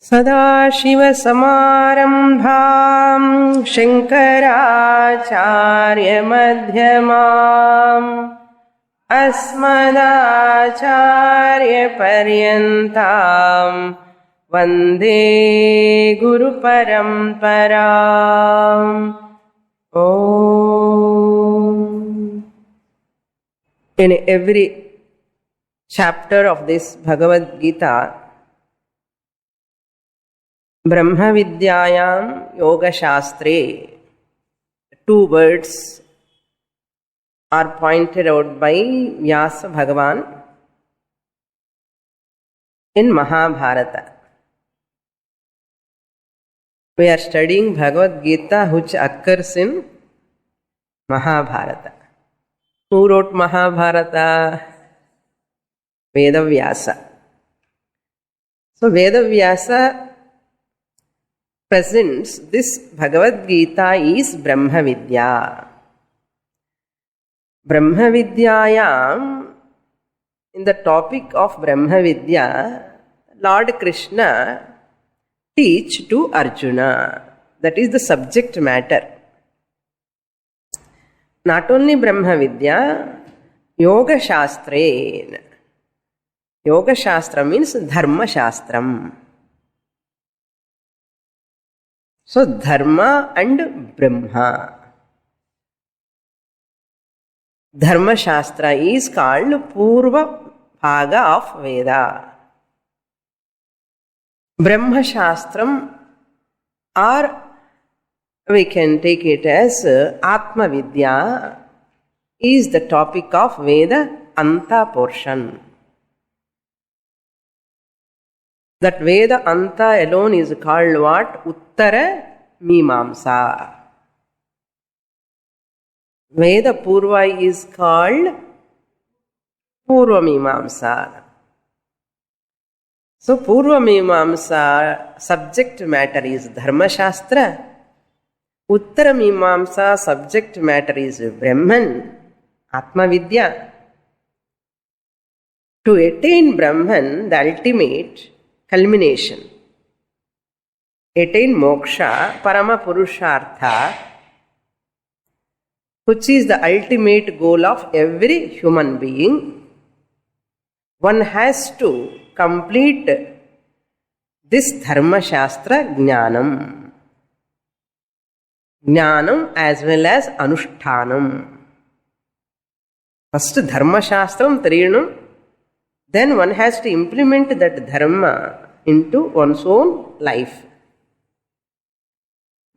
सदाशिवसमारम्भां शङ्कराचार्यमध्यमाम् अस्मदाचार्यपर्यन्तां वन्दे गुरुपरम्पराम्। In every chapter of this Bhagavad Gita, Brahma Vidyayam Yoga Shastre, two words are pointed out by Vyasa Bhagavan in Mahabharata. We are studying Bhagavad Gita which occurs in Mahabharata. Who wrote Mahabharata? Vedavyasa. So Vedavyasa presents this Bhagavad Gita is Brahma Vidya. Brahma Vidyayam, in the topic of Brahma Vidya, Lord Krishna teach to Arjuna. That is the subject matter. Not only Brahma Vidya, Yoga Shastre. Yoga Shastra means Dharma Shastram. So Dharma and Brahma. Dharma Shastra is called Purva Bhaga of Veda. Brahma Shastram, or we can take it as Atma Vidya, is the topic of Veda Anta portion. That Veda Anta alone is called what? Uttara Mimamsa. Veda Purva is called Purva Mimamsa. So Purva Mimamsa subject matter is Dharma Shastra. Uttara Mimamsa subject matter is Brahman, Atma Vidya. To attain Brahman, the ultimate culmination, attain moksha, parama purushartha, which is the ultimate goal of every human being, one has to complete this Dharma Shastra Jnanam. Jnanam as well as Anushtanam. First Dharma Shastram Tarinam, then one has to implement that Dharma into one's own life.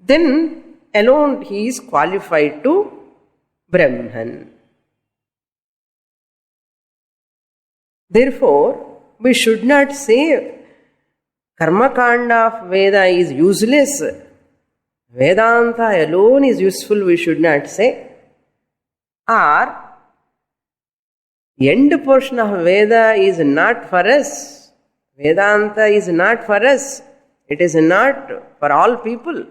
Then alone he is qualified to Brahman. Therefore, we should not say Karma Kanda of Veda is useless. Vedanta alone is useful, we should not say. Or end portion of Veda is not for us. Vedanta is not for us. It is not for all people.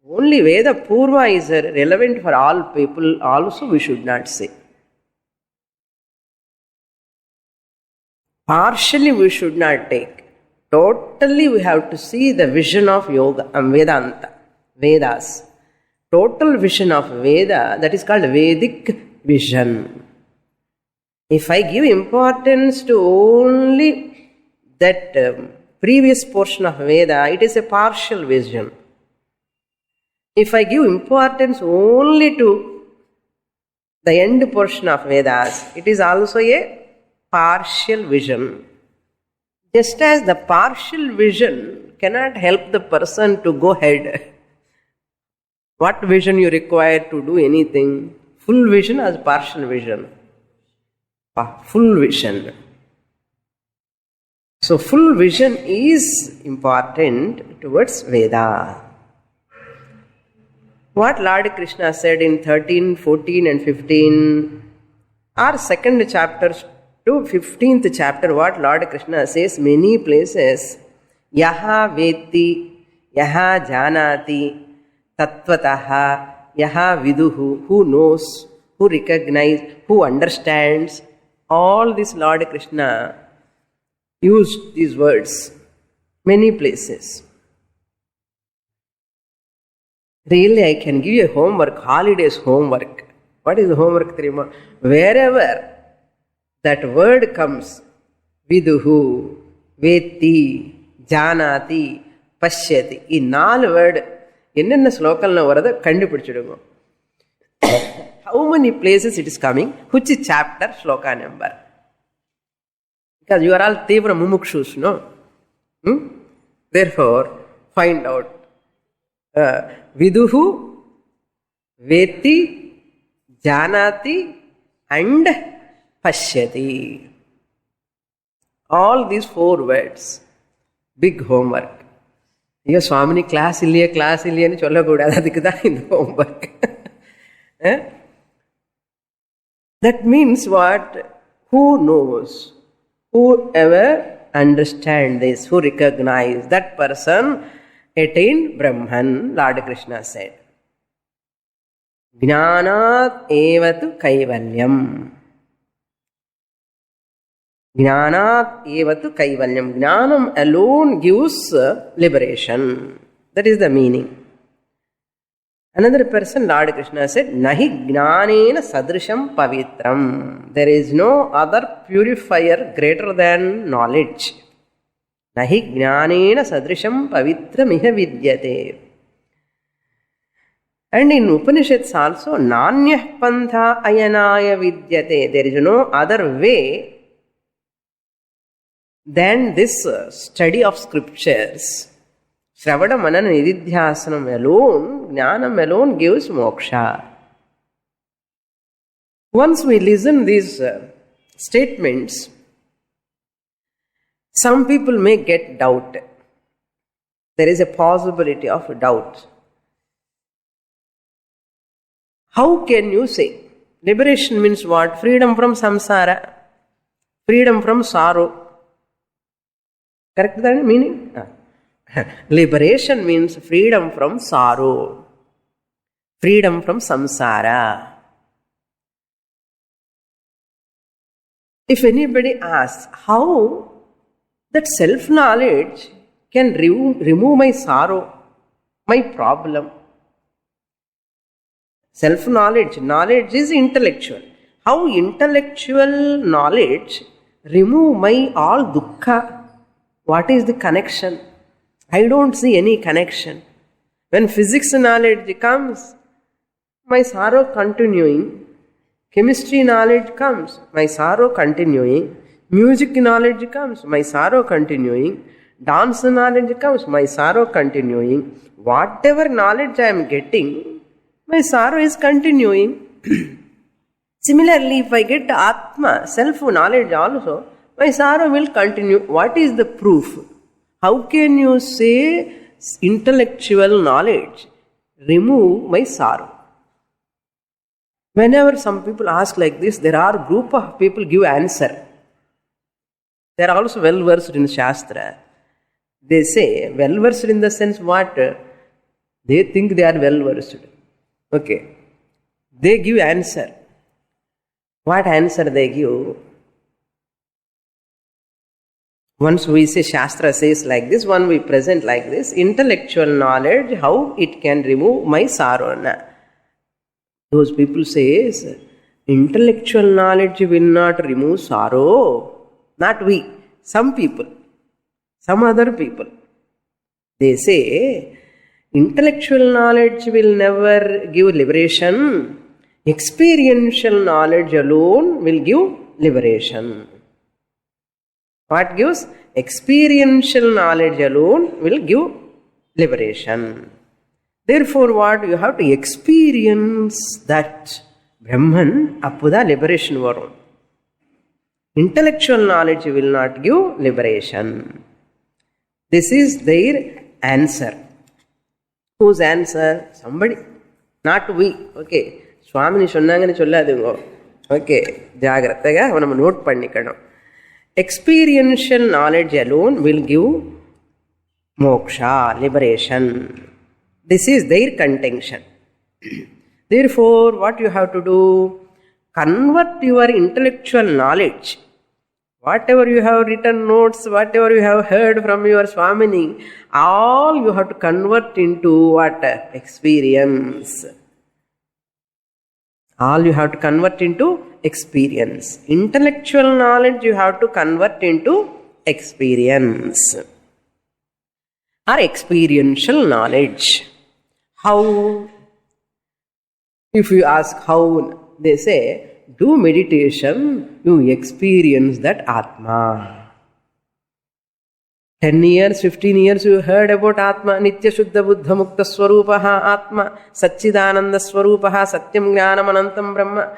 Only Veda Purva is relevant for all people also, we should not say. Partially we should not take. Totally we have to see the vision of Yoga, Vedanta, Vedas. Total vision of Veda, that is called Vedic vision. If I give importance to only that previous portion of Veda, it is a partial vision. If I give importance only to the end portion of Vedas, it is also a partial vision. Just as the partial vision cannot help the person to go ahead. What vision you require to do anything? Full vision or partial vision? Full vision. So full vision is important towards Veda. What Lord Krishna said in 13, 14 and 15 are second chapter to 15th chapter, what Lord Krishna says many places, Yaha Veti, Yaha Janati, Tattvataha, Yaha Viduhu, who knows, who recognizes, who understands. All this Lord Krishna used these words. Many places. Really, I can give you a homework, holidays homework. What is homework? Wherever that word comes, viduhu, veti, janati, pashyati, ಈ 4 word என்னென்ன ஸ்லோகல்ல வரத கண்டுபிடிச்சிடுங்க. How many places it is coming, which chapter, shloka number. Because you are all Tevra Mumukshus, no? Therefore, find out. Viduhu, Veti, Janati, and Pashyati. All these 4 words. Big homework. Here, Swamini class illiya ni cholla kuda. Adikku da in homework. That means what? Who knows? Whoever understand this, who recognize, that person attained Brahman, Lord Krishna said. Jnanat evatu kaivalyam. Jnanat evatu kaivalyam. Jnanam alone gives liberation. That is the meaning. Another person, Lord Krishna said, Nahi jnanena sadrisham pavitram. There is no other purifier greater than knowledge. Nahi jnanena sadrisham pavitram iha vidyate. And in Upanishads also, Nanyah pantha ayanaya vidyate. There is no other way than this study of scriptures. Shravana Manana Nididhyasanam alone, Jnanam alone gives moksha. Once we listen these statements, some people may get doubt. There is a possibility of doubt. How can you say? Liberation means what? Freedom from samsara, freedom from sorrow. Correct that meaning? Liberation means freedom from sorrow, freedom from samsara. If anybody asks how that self-knowledge can remove my sorrow, my problem. Self-knowledge, knowledge is intellectual. How intellectual knowledge remove my all dukkha? What is the connection? I don't see any connection. When physics knowledge comes, my sorrow continuing. Chemistry knowledge comes, my sorrow continuing. Music knowledge comes, my sorrow continuing. Dance knowledge comes, my sorrow continuing. Whatever knowledge I am getting, my sorrow is continuing. Similarly, if I get Atma, self-knowledge also, my sorrow will continue. What is the proof? How can you say intellectual knowledge remove my sorrow? Whenever some people ask like this, there are a group of people give answer. They are also well versed in Shastra. They say, well versed in the sense what? They think they are well versed. Okay. They give answer. What answer they give? Once we say Shastra says like this, one we present like this, intellectual knowledge, how it can remove my sorrow. Those people say, intellectual knowledge will not remove sorrow. Not we, some people, some other people. They say, intellectual knowledge will never give liberation. Experiential knowledge alone will give liberation. What gives? Experiential knowledge alone will give liberation. Therefore, what? You have to experience that Brahman, appuda liberation varum. Intellectual knowledge will not give liberation. This is their answer. Whose answer? Somebody. Not we. Okay. Swamini sonnangani solladungo. Okay. Jagrattaga manam note pannikadam. Experiential knowledge alone will give moksha, liberation. This is their contention. Therefore, what you have to do? Convert your intellectual knowledge Whatever you have written notes, whatever you have heard from your Swamini, all you have to convert into what? Experience. All you have to convert into experience. Intellectual knowledge you have to convert into experience. Or experiential knowledge. How? If you ask how, they say, do meditation, you experience that Atma. 10 years, 15 years you heard about Atma, Nitya Shuddha Buddha Mukta Swarupaha Atma, Satchidananda Swarupaha, Satyam Jnanam Anantam Brahma.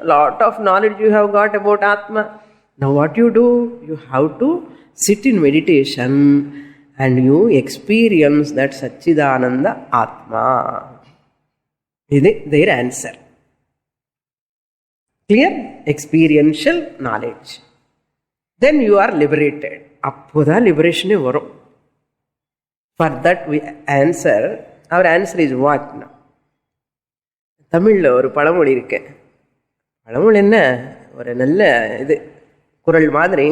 Lot of knowledge you have got about Atma. Now what you do? You have to sit in meditation and you experience that Satchidananda Atma. This is their answer. Clear? Experiential knowledge. Then you are liberated. Appoda liberation varum. For that we answer, our answer is what now? தமிழில் ஒரு பழமொழி இருக்கு. பழமொழி என்ன? ஒரு நல்ல இது குறள் மாதிரி.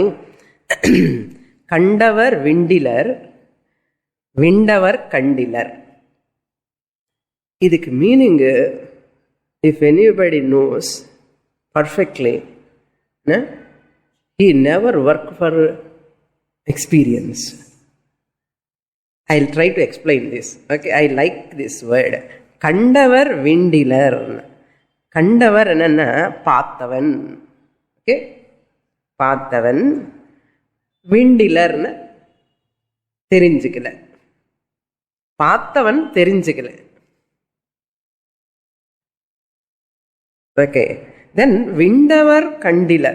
கண்டவர் விண்டிலர், விண்டவர் கண்டிலர். இதுக்கு meaning, if anybody knows perfectly, he never worked for experience. I'll try to explain this. Okay, I like this word. Kandavar vindilar. Kandavar enna paathavan. Okay, paathavan. Vindilar therinjikala. Paathavan therinjikala. Okay. Then Vindavar Kandila.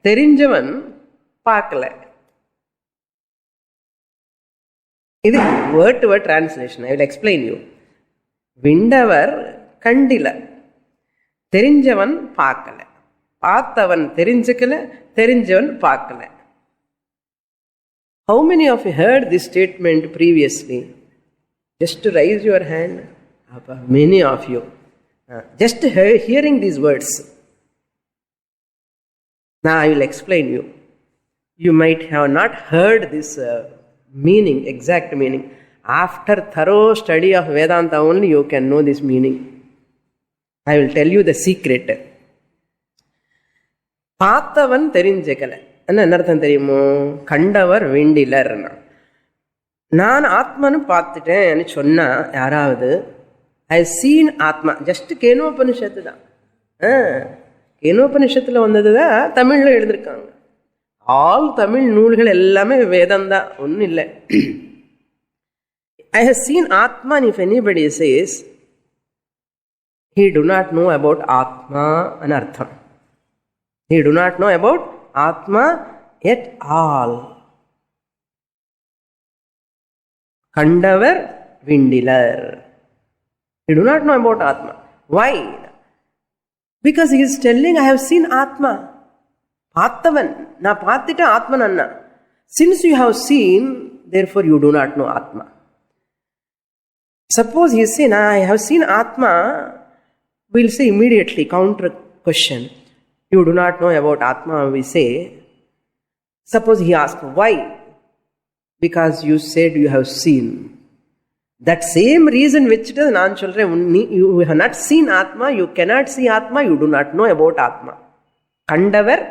Therinjavan Pakala. This is word to word translation. I will explain you. Vindavar Kandila. Therinjavan Pakala. Paathavan Therinjakala. Therinjavan Pakala. How many of you heard this statement previously? Just to raise your hand. Many of you. Just hearing these words. Now I will explain you. You might have not heard this meaning, exact meaning. After thorough study of Vedanta only you can know this meaning. I will tell you the secret. Paathavan therinjakala. என்ன அர்த்தம் தெரியுமோ? கண்டவர் வேண்டிலர். நான் ஆத்மனு பார்த்துட்டேன்னு சொன்னா யாராவது, I seen ஆத்மா, just Kenopanishad தான். கேனோபனிஷத்தில் வந்தது தான் தமிழில் எழுதியிருக்காங்க. ஆல் தமிழ் நூல்கள் எல்லாமே வேதம் தான், ஒன்றும் இல்லை. I have seen atma. If anybody says he do not know about ஆத்மா అని అర్థం. he do not know about ஆத்மா at all. கண்டவர் விண்டிலர். he do not know about Atma. Why? Because he is telling, I have seen Atma. Paathavan. Na paathita Atman anna. Since you have seen, therefore you do not know Atma. Suppose he is saying, I have seen Atma, we will say immediately, counter question. You do not know about Atma, we say. Suppose he asks, why? Because you said you have seen. That same reason which it is, நான் சொல்றேன், you have not seen Atma, you cannot see Atma, you do not know about Atma. கண்டவர்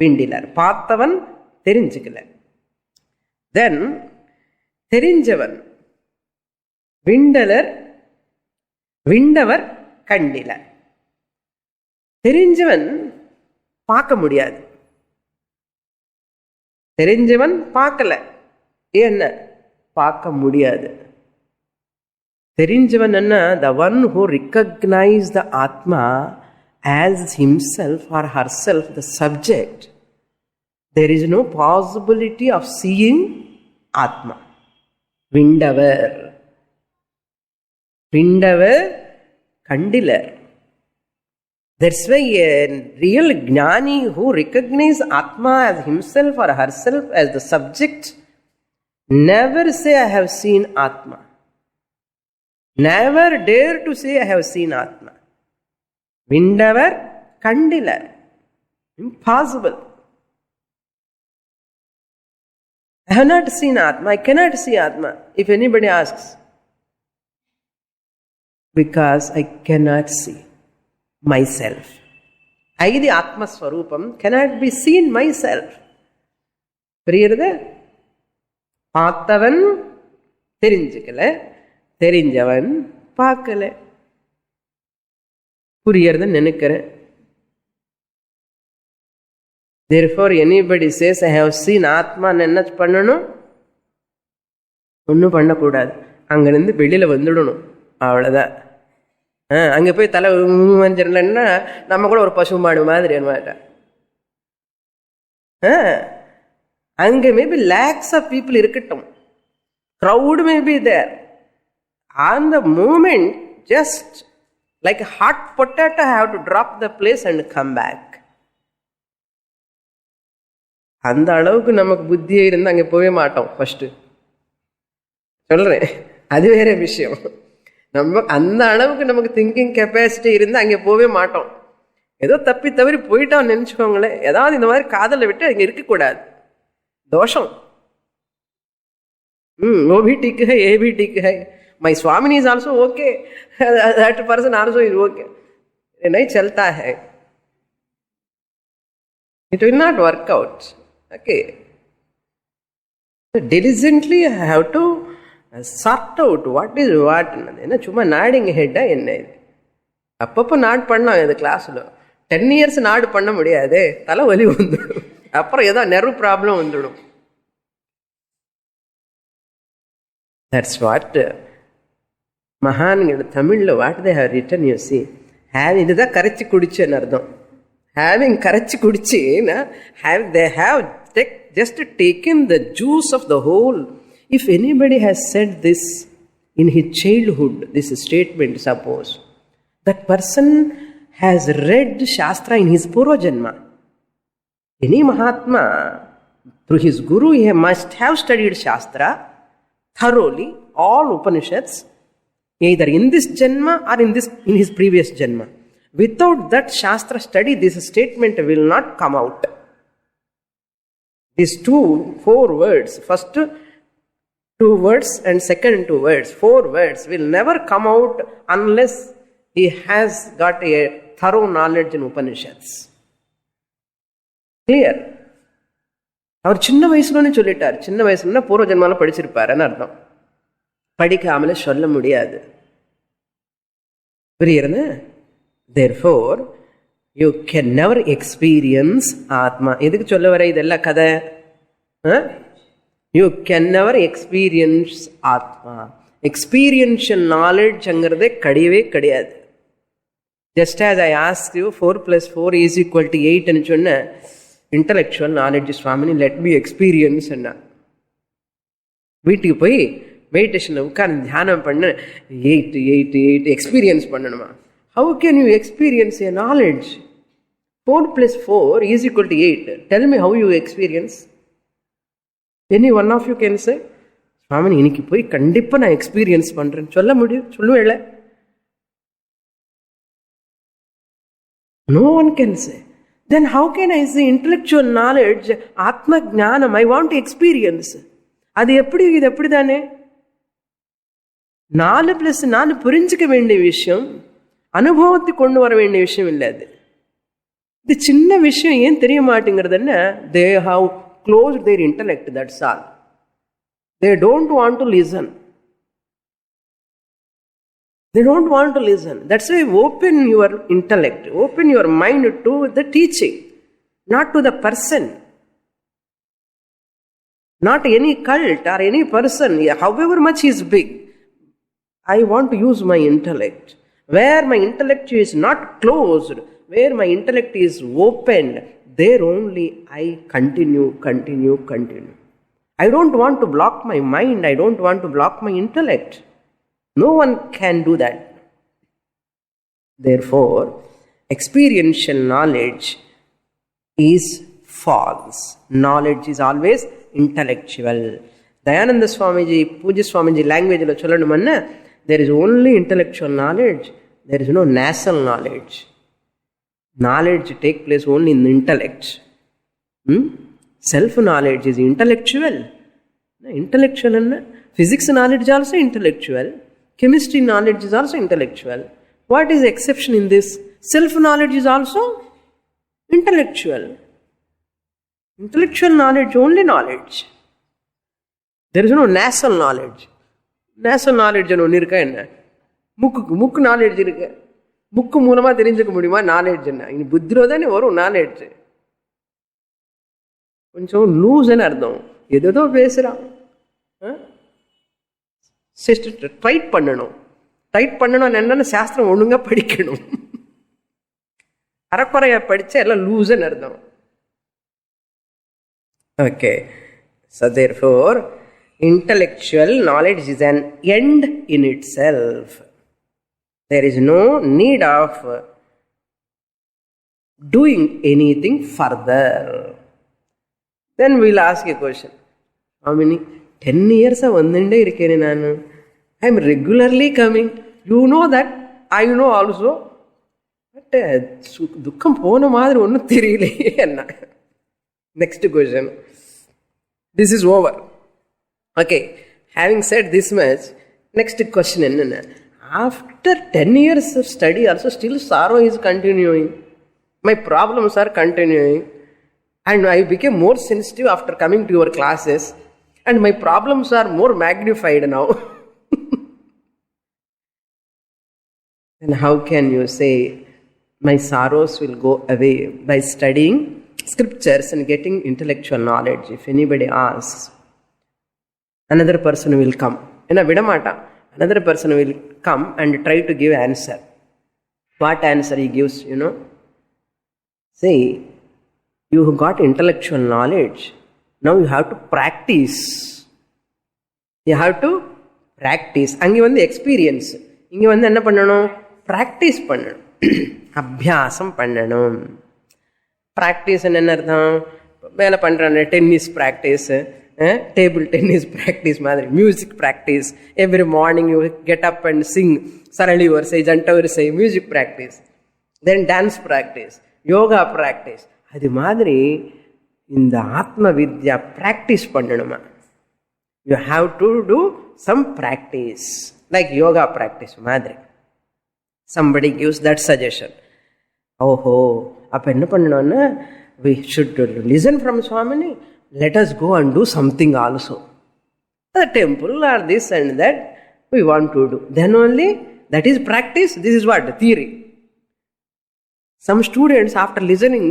விண்டிலர், பார்த்தவன் தெரிஞ்சுக்கல. Then தெரிஞ்சவன் விண்டலர், விண்டவர் கண்டிலர். தெரிஞ்சவன் பார்க்க முடியாது, தெரிஞ்சவன் பார்க்கல. என்ன பார்க்க முடியாது? தெரிஞ்சவன் என்ன? The one who recognizes the Atma as himself or herself, the subject. There is no possibility of seeing Atma. Vindavar. Vindavar Kandilar. That's why a real Jnani who recognizes Atma as himself or herself as the subject never say, I have seen Atma. Never dare to say, I have seen Atma. Vindavar Kandilar. Impossible. I have not seen Atma. I cannot see Atma. If anybody asks, because I cannot see myself. I, the Atma Swarupam, cannot be seen myself. புரியுறது? பார்த்தவன் தெரிஞ்சுக்கல, தெரிஞ்சவன் பார்க்கல. புரியறதுன்னு நினைக்கிறேன். Therefore, anybody says, I have seen Atma, என்ன பண்ணணும்? ஒன்றும் பண்ணக்கூடாது. அங்கிருந்து வெளியில் வந்துடணும். அவ்வளோதான். அங்கே போய் தலை மஞ்சள்னா நம்ம கூட ஒரு பசு மாடு மாதிரி மாட்டேன். அங்கே மேபி லேக்ஸ் ஆஃப் பீப்புள் இருக்கட்டும், crowd maybe there. On the moment just like hot potato have to drop the place and come back. அந்த அளவுக்கு நமக்கு புத்தியே இருந்து அங்கே போகவே மாட்டோம். ஃபர்ஸ்ட் சொல்றேன், அது வேற விஷயம். நம்ம அந்த அளவுக்கு நமக்கு திங்கிங் கெப்பாசிட்டி இருந்து அங்கே போகவே மாட்டோம். ஏதோ தப்பி தவறி போயிட்டோம் நினைச்சுக்கோங்களேன். ஏதாவது இந்த மாதிரி காதலை விட்டு அங்கே இருக்கக்கூடாது. தோஷம். वो भी ठीक है, ये भी ठीक है. My Swamini is also okay. That person also is okay. नहीं चलता है. It will not work out. Okay. So diligently I have to sort out what is what. என்ன சும்மா நாடிங் ஹெட்டா என்ன இது? அப்பப்போ நாடு பண்ணலாம். இது கிளாஸில் 10 years நாடு பண்ண முடியாது, தலை வலி வந்துடும். அப்புறம் ஏதோ நெர்வ் ப்ராப்ளம் வந்துடும். தட்ஸ் வாட் மகான்கள் தமிழில் what they have written. You see, இதுதான் கரைச்சி குடிச்சுன்னு அர்த்தம். ஹேவிங் கரைச்சி குடிச்சுன்னா they have just taken the juice of the whole. If anybody has said this in his childhood, this statement, suppose, that person has read Shastra in his Purva Janma. Any Mahatma, through his Guru, he must have studied Shastra thoroughly, all Upanishads, either in this Janma or in his previous Janma. Without that Shastra study, this statement will not come out. These 4 words, first 2 words and second 2 words, 4 words will never come out unless he has got a thorough knowledge in Upanishads. Clear? அவர் சின்ன வயசுலன்னு சொல்லிட்டார். சின்ன வயசுலன்னா பூர்வ ஜென்மால படிச்சிருப்பாருன்னு அர்த்தம். படிக்காமலே சொல்ல முடியாது. புரியுறது? Therefore, you can never experience Atma. எதுக்கு சொல்ல வர இதெல்லாம் கதை? You can never experience Atma. Experiential knowledge அங்கிறதே கிடையவே கிடையாது. Just as I asked you, 4 + 4 is equal to 8 ன்னு சொன்ன intellectual knowledge, Swamini, let me experience. வீட்டுக்கு போய் மெடிடேஷனில் உட்கார்ந்து தியானம் பண்ண 8 எக்ஸ்பீரியன்ஸ் பண்ணணுமா? How can you experience a knowledge? 4 + 4 is equal to 8. Tell me how you experience. Any one of you can say, Swamini, இன்னைக்கு போய் கண்டிப்பாக நான் எக்ஸ்பீரியன்ஸ் பண்ணுறேன்னு சொல்ல முடியும்? சொல்லுவேல? No one can say. Then how can I say intellectual knowledge, Atma Jnanam, I want to experience? அது எப்படி? இது எப்படி தானே? 4 + 4 புரிஞ்சுக்க வேண்டிய விஷயம், அனுபவத்தை கொண்டு வர வேண்டிய விஷயம் இல்லை. அது இது சின்ன விஷயம் ஏன் தெரிய மாட்டேங்கிறதுன்னா, they have closed their intellect, that's all. They don't want to listen. They don't want to listen. That's why open your intellect, open your mind to the teaching, not to the person, not any cult or any person, however much he is big. I want to use my intellect. Where my intellect is not closed, where my intellect is opened, there only I continue. I don't want to block my mind. I don't want to block my intellect. No one can do that. Therefore, experiential knowledge is false. Knowledge is always intellectual. Dayananda Swamiji, Puja Swamiji language lo sollanumanna, there is only intellectual knowledge. There is no nasal knowledge. Knowledge take place only in the intellect. Self-knowledge is intellectual. Intellectual and physics knowledge is also intellectual. Chemistry knowledge is also intellectual. What is the exception in this? Self-knowledge is also intellectual. Intellectual knowledge, only knowledge. There is no nasal knowledge. Nasal knowledge is no Muk knowledge is Muk மூலமா தெரிஞ்சுக்க முடியுமா knowledge என்ன இனி புத்திரோ தானே வரும் knowledge கொஞ்சம் லூஸ்ன்னு அர்த்தம் ஏதோ பேசுறான் டைட் பண்ணணும் என்னன்னு சாஸ்திரம் ஒழுங்கா படிக்கணும் அறக்குறையா படிச்சா எல்லாம் லூஸ்ன்னு அர்த்தம் okay so therefore intellectual knowledge is an end in itself. There is no need of doing anything further. Then we'll ask a question. How many? 10 years vandinde irukene nanu. I am regularly coming. You know that. I know also. But dukkam pona maadhiri onnu theriyale enna. Next question. This is over. Okay. Having said this much, next question enna? After 10 years of study also still sorrow is continuing. My problems are continuing. And I became more sensitive after coming to your classes. And my problems are more magnified now. Then how can you say my sorrows will go away? By studying scriptures and getting intellectual knowledge. If anybody asks, another person will come. Another person will come and try to give answer. What answer he gives, Say, you got intellectual knowledge. Now you have to practice. You have to practice. Ange vandu experience. Inge vandu enna pannanum? Practice pannanum. Abhyasam pannanum. Practice enna artham? Mela pandranga tennis practice. Table tennis practice madri, music practice. Every morning you get up and sing Sarali Varsai, Janta Varsai, music practice. Then dance practice, yoga practice. Adi madri in the Atma Vidya practice pannanuma. You have to do some practice, like yoga practice madri. Somebody gives that suggestion. Appa enna pannanona? We should listen from Swamini. Let us go and do something also. The temple or this and that we want to do. Then only that is practice. This is what? Theory. Some students after listening,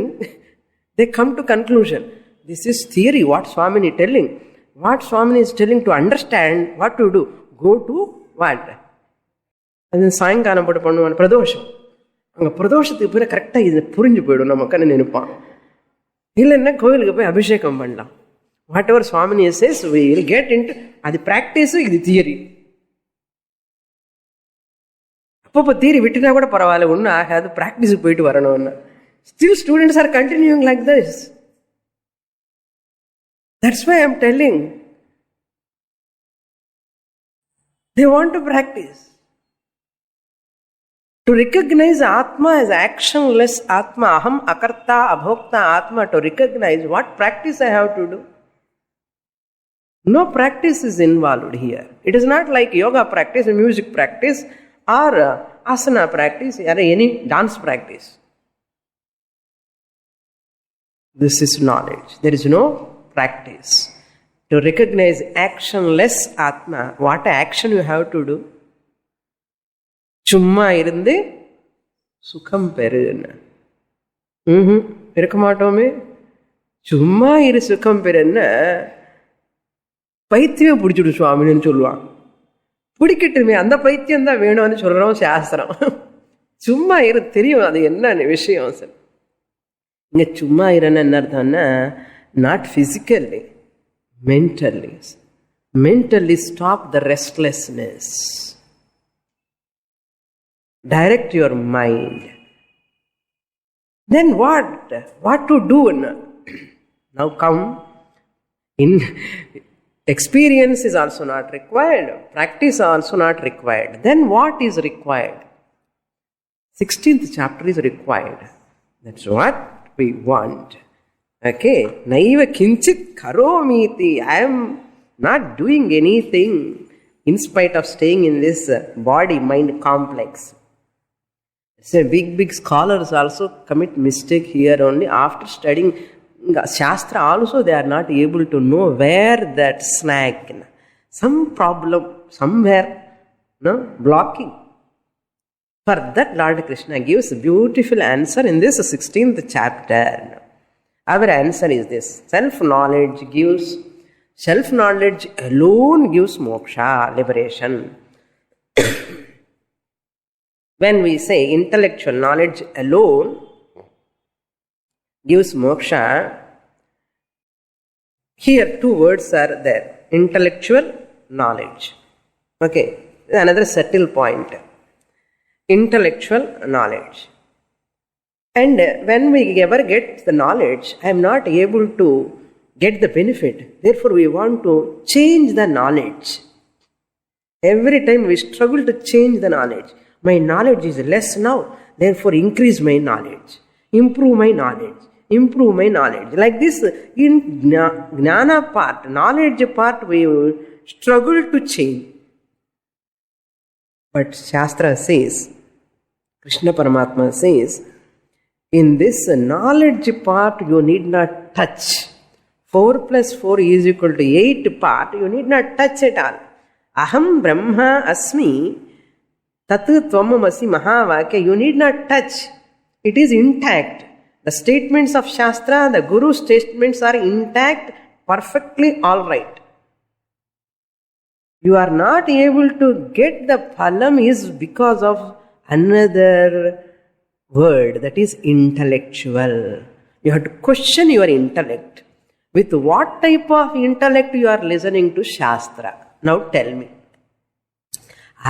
they come to conclusion. This is theory, what Swamini is telling. What Swamini is telling to understand what to do. Go to what? And then சாயங்காலம் போட்டு பண்ணுவான் பிரதோஷம். அங்கே பிரதோஷத்துக்கு பிறகு கரெக்டாக இது புரிஞ்சு போயிடும் நமக்குன்னு நினைப்பான். இல்லைன்னா கோவிலுக்கு போய் அபிஷேகம் பண்ணலாம். Whatever Swamini says we will get into அது ப்ராக்டிஸு, இது தியரி. அப்பப்போ தியரி விட்டுனா கூட பரவாயில்ல, ஒன்றும் ஆகாது, ப்ராக்டிஸுக்கு போயிட்டு வரணும்னு. Still students are continuing like this. That's why I am telling they want to practice. To recognize Atma as actionless Atma, Aham Akarta Abhokta Atma, to recognize what practice I have to do. No practice is involved here. It is not like yoga practice, music practice, or asana practice, or any dance practice. This is knowledge. There is no practice. To recognize actionless Atma, what action you have to do? சும்மா இருந்து சுகம் பெறுன்னு இருக்க மாட்டோமே. சும்மா இரு சுகம் பெறுன்னு பைத்தியம் பிடிச்சிடு சுவாமின்னு சொல்லுவான். பிடிக்கட்டுமே, அந்த பைத்தியம் தான் வேணும்னு சொல்றோம் சாஸ்திரம். சும்மா இரு தெரியும் அது என்ன விஷயம். சார் இங்க சும்மா இருன்னு என்ன அர்த்தம்னா, not physically, mentally stop the restlessness. Direct your mind. Then what to do? Now come in. Experience is also not required. Practice also not required. Then what is required? 16th chapter is required. That's what we want. Okay. Naiva kinchit karomiti. I am not doing anything in spite of staying in this body-mind complex. So big scholars also commit mistake here only after studying Shastra also they are not able to know where that snag, some problem somewhere, blocking. For that Lord Krishna gives a beautiful answer in this 16th chapter. Our answer is this: self-knowledge alone gives moksha, liberation. When we say intellectual knowledge alone gives moksha, here two words are there: intellectual knowledge. Okay, another subtle point. Intellectual knowledge. And when we ever get the knowledge, I am not able to get the benefit. Therefore, we want to change the knowledge. Every time we struggle to change the knowledge. My knowledge is less now, therefore increase my knowledge. Improve my knowledge. Improve my knowledge. Like this, in jnana part, knowledge part, we struggle to change. But Shastra says, Krishna Paramatma says, in this knowledge part you need not touch. 4 plus 4 is equal to 8 part, you need not touch at all. Aham Brahma Asmi Tat Tvamamasi Mahavakya, you need not touch. It is intact. The statements of Shastra, the Guru's statements are intact, perfectly alright. You are not able to get the phalam is because of another word, that is intellectual. You have to question your intellect. With what type of intellect you are listening to Shastra? Now tell me.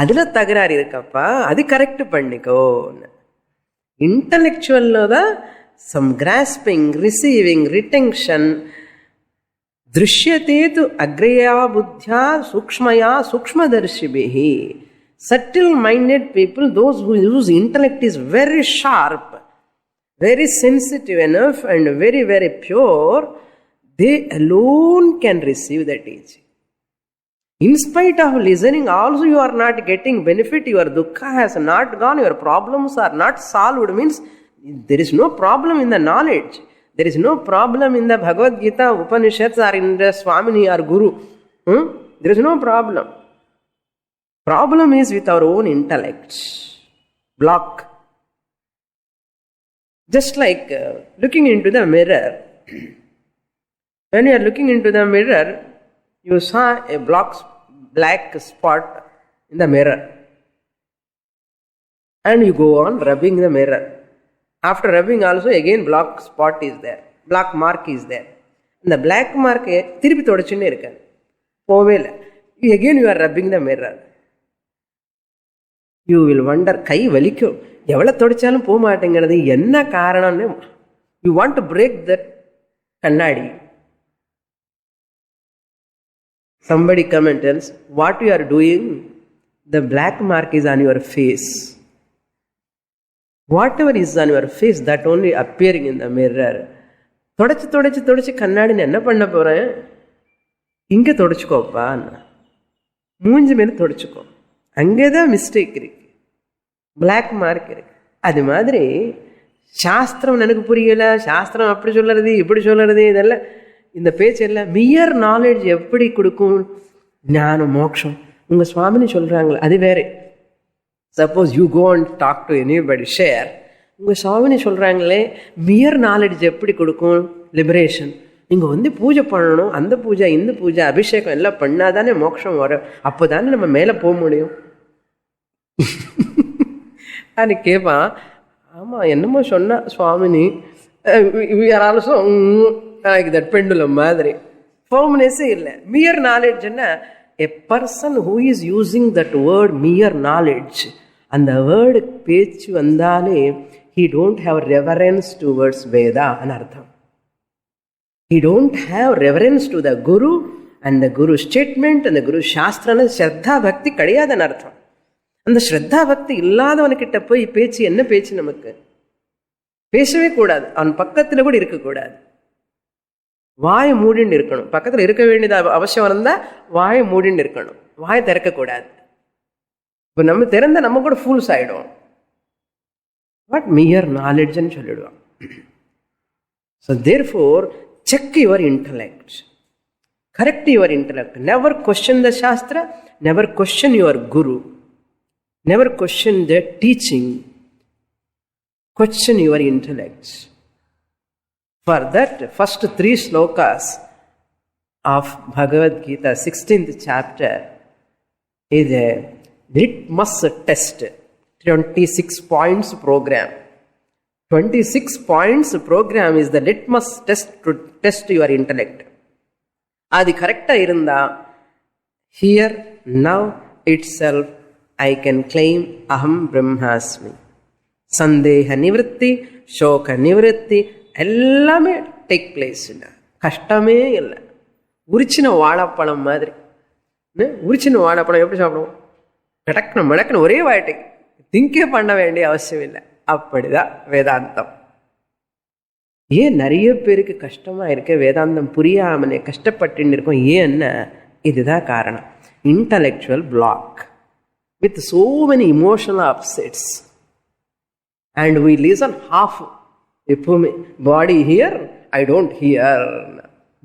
அதில் தகராறு இருக்கப்பா, அது correct பண்ணிக்கோ. இன்டலெக்சுவல்ல தான் some grasping, receiving, retention. Drishyate tu agraya buddhya sukshmaya sukshmadarshibhihi. Subtle-minded people, those whose intellect is very sharp, very sensitive enough and very, very pure, they alone can receive the teaching. In spite of listening, also you are not getting benefit, your dukkha has not gone, your problems are not solved, means there is no problem in the knowledge. There is no problem in the Bhagavad Gita, Upanishads, or in the Swamini or Guru. There is no problem. Problem is with our own intellect. Block. Just like looking into the mirror. When you are looking into the mirror, you saw a black spot in the mirror. And you go on rubbing the mirror. After rubbing also again black spot is there. Black mark is there. And the black mark திருப்பி தொடச்சுன்னே இருக்க போவே இல்லை. Again you are rubbing the mirror. You will wonder, கை வலிக்கும், எவ்வளோ தொடச்சாலும் போக மாட்டேங்கிறது, என்ன காரணம்னு. You want to break that கண்ணாடி. Somebody come and tells, what you are doing? The black mark is on your face. Whatever is on your face, that only appearing in the mirror. தொடச்சு கண்ணாடின்னு என்ன பண்ண போகிறேன்? இங்கே தொடச்சுக்கோப்பா, மூஞ்சி மேலே தொடச்சுக்கோ, அங்கே தான் மிஸ்டேக் இருக்கு, பிளாக் மார்க் இருக்கு. அது மாதிரி சாஸ்திரம் எனக்கு புரியலை, சாஸ்திரம் அப்படி சொல்லுறது இப்படி சொல்லுறது, இதெல்லாம் இந்த பேச்செல்லாம் மியர் நாலேஜ் எப்படி கொடுக்கும்? ஞானம் மோட்சம் உங்கள் சுவாமின்னு சொல்கிறாங்களே அது வேறு. Suppose you go and talk to anybody, share. உங்கள் சுவாமினி சொல்கிறாங்களே மியர் நாலேஜ் எப்படி கொடுக்கும்? லிபரேஷன். நீங்கள் வந்து பூஜை பண்ணணும், அந்த பூஜை இந்த பூஜை அபிஷேகம் எல்லாம் பண்ணாதானே மோட்சம் வரும், அப்போ தானே நம்ம மேலே போக முடியும். அது கேட்பான், ஆமாம் என்னமோ சொன்னா சுவாமினி, ஆல்சோ லைக் தட் பெண்டுலம் மாதிரி. ஃபர்ம்னஸே இல்லை. மியர் நாலேஜ்னா a person who is using that word mere knowledge, அந்த வேர்டு பேச்சு வந்தாலே he don't have reverence towards Veda an அர்த்தம். He don't have reverence to the Guru and the Guru statement and the Guru Shastrana. ஸ்ரத்தா பக்தி கிடையாதுன்னு அர்த்தம். அந்த ஸ்ரத்தா பக்தி இல்லாதவனுக்கிட்ட போய் பேச்சு என்ன பேச்சு? நமக்கு பேசவே கூடாது, அவன் பக்கத்தில் கூட இருக்கக்கூடாது. வாயை மூடின்னு இருக்கணும். பக்கத்தில் இருக்க வேண்டியது அவசியம் இருந்தால் வாயை மூடின்னு இருக்கணும், வாயை திறக்கக்கூடாது. இப்போ நம்ம திறந்த நம்ம கூட ஃபூல்ஸ் ஆகிடும். வாட் மியர் நாலெட்ஜ்னு சொல்லிடுவான். So therefore check your intellect, correct your intellect. Never question the Shastra, never question your Guru, never question their teaching. Question your intellect. For that, first 3 slokas of Bhagavad Gita, 16th chapter, is a litmus test, 26 points program. 26 points program is the litmus test to test your intellect. அது கரெக்டாக இருந்தால் here now it self I can claim அகம் பிரம்மாஸ்மி. சந்தேக நிவர்த்தி, சோக நிவர்த்தி எல்லாமே டேக் பிளேஸ். கஷ்டமே இல்லை. உரிச்சின வாழைப்பழம் மாதிரி. உரிச்சின வாழைப்பழம் எப்படி சாப்பிடுவோம்? மிடக்கணும் மிடக்கணும் ஒரே வாட்டி, திங்கே பண்ண வேண்டிய அவசியம் இல்லை. அப்படிதான் வேதாந்தம். ஏன் நிறைய பேருக்கு கஷ்டமாக இருக்க, வேதாந்தம் புரியாமலே கஷ்டப்பட்டுன்னு இருக்கோம். ஏன்னா இதுதான் காரணம். Intellectual block with so many emotional upsets and we listen half. எப்பவுமே body here, I don't hear.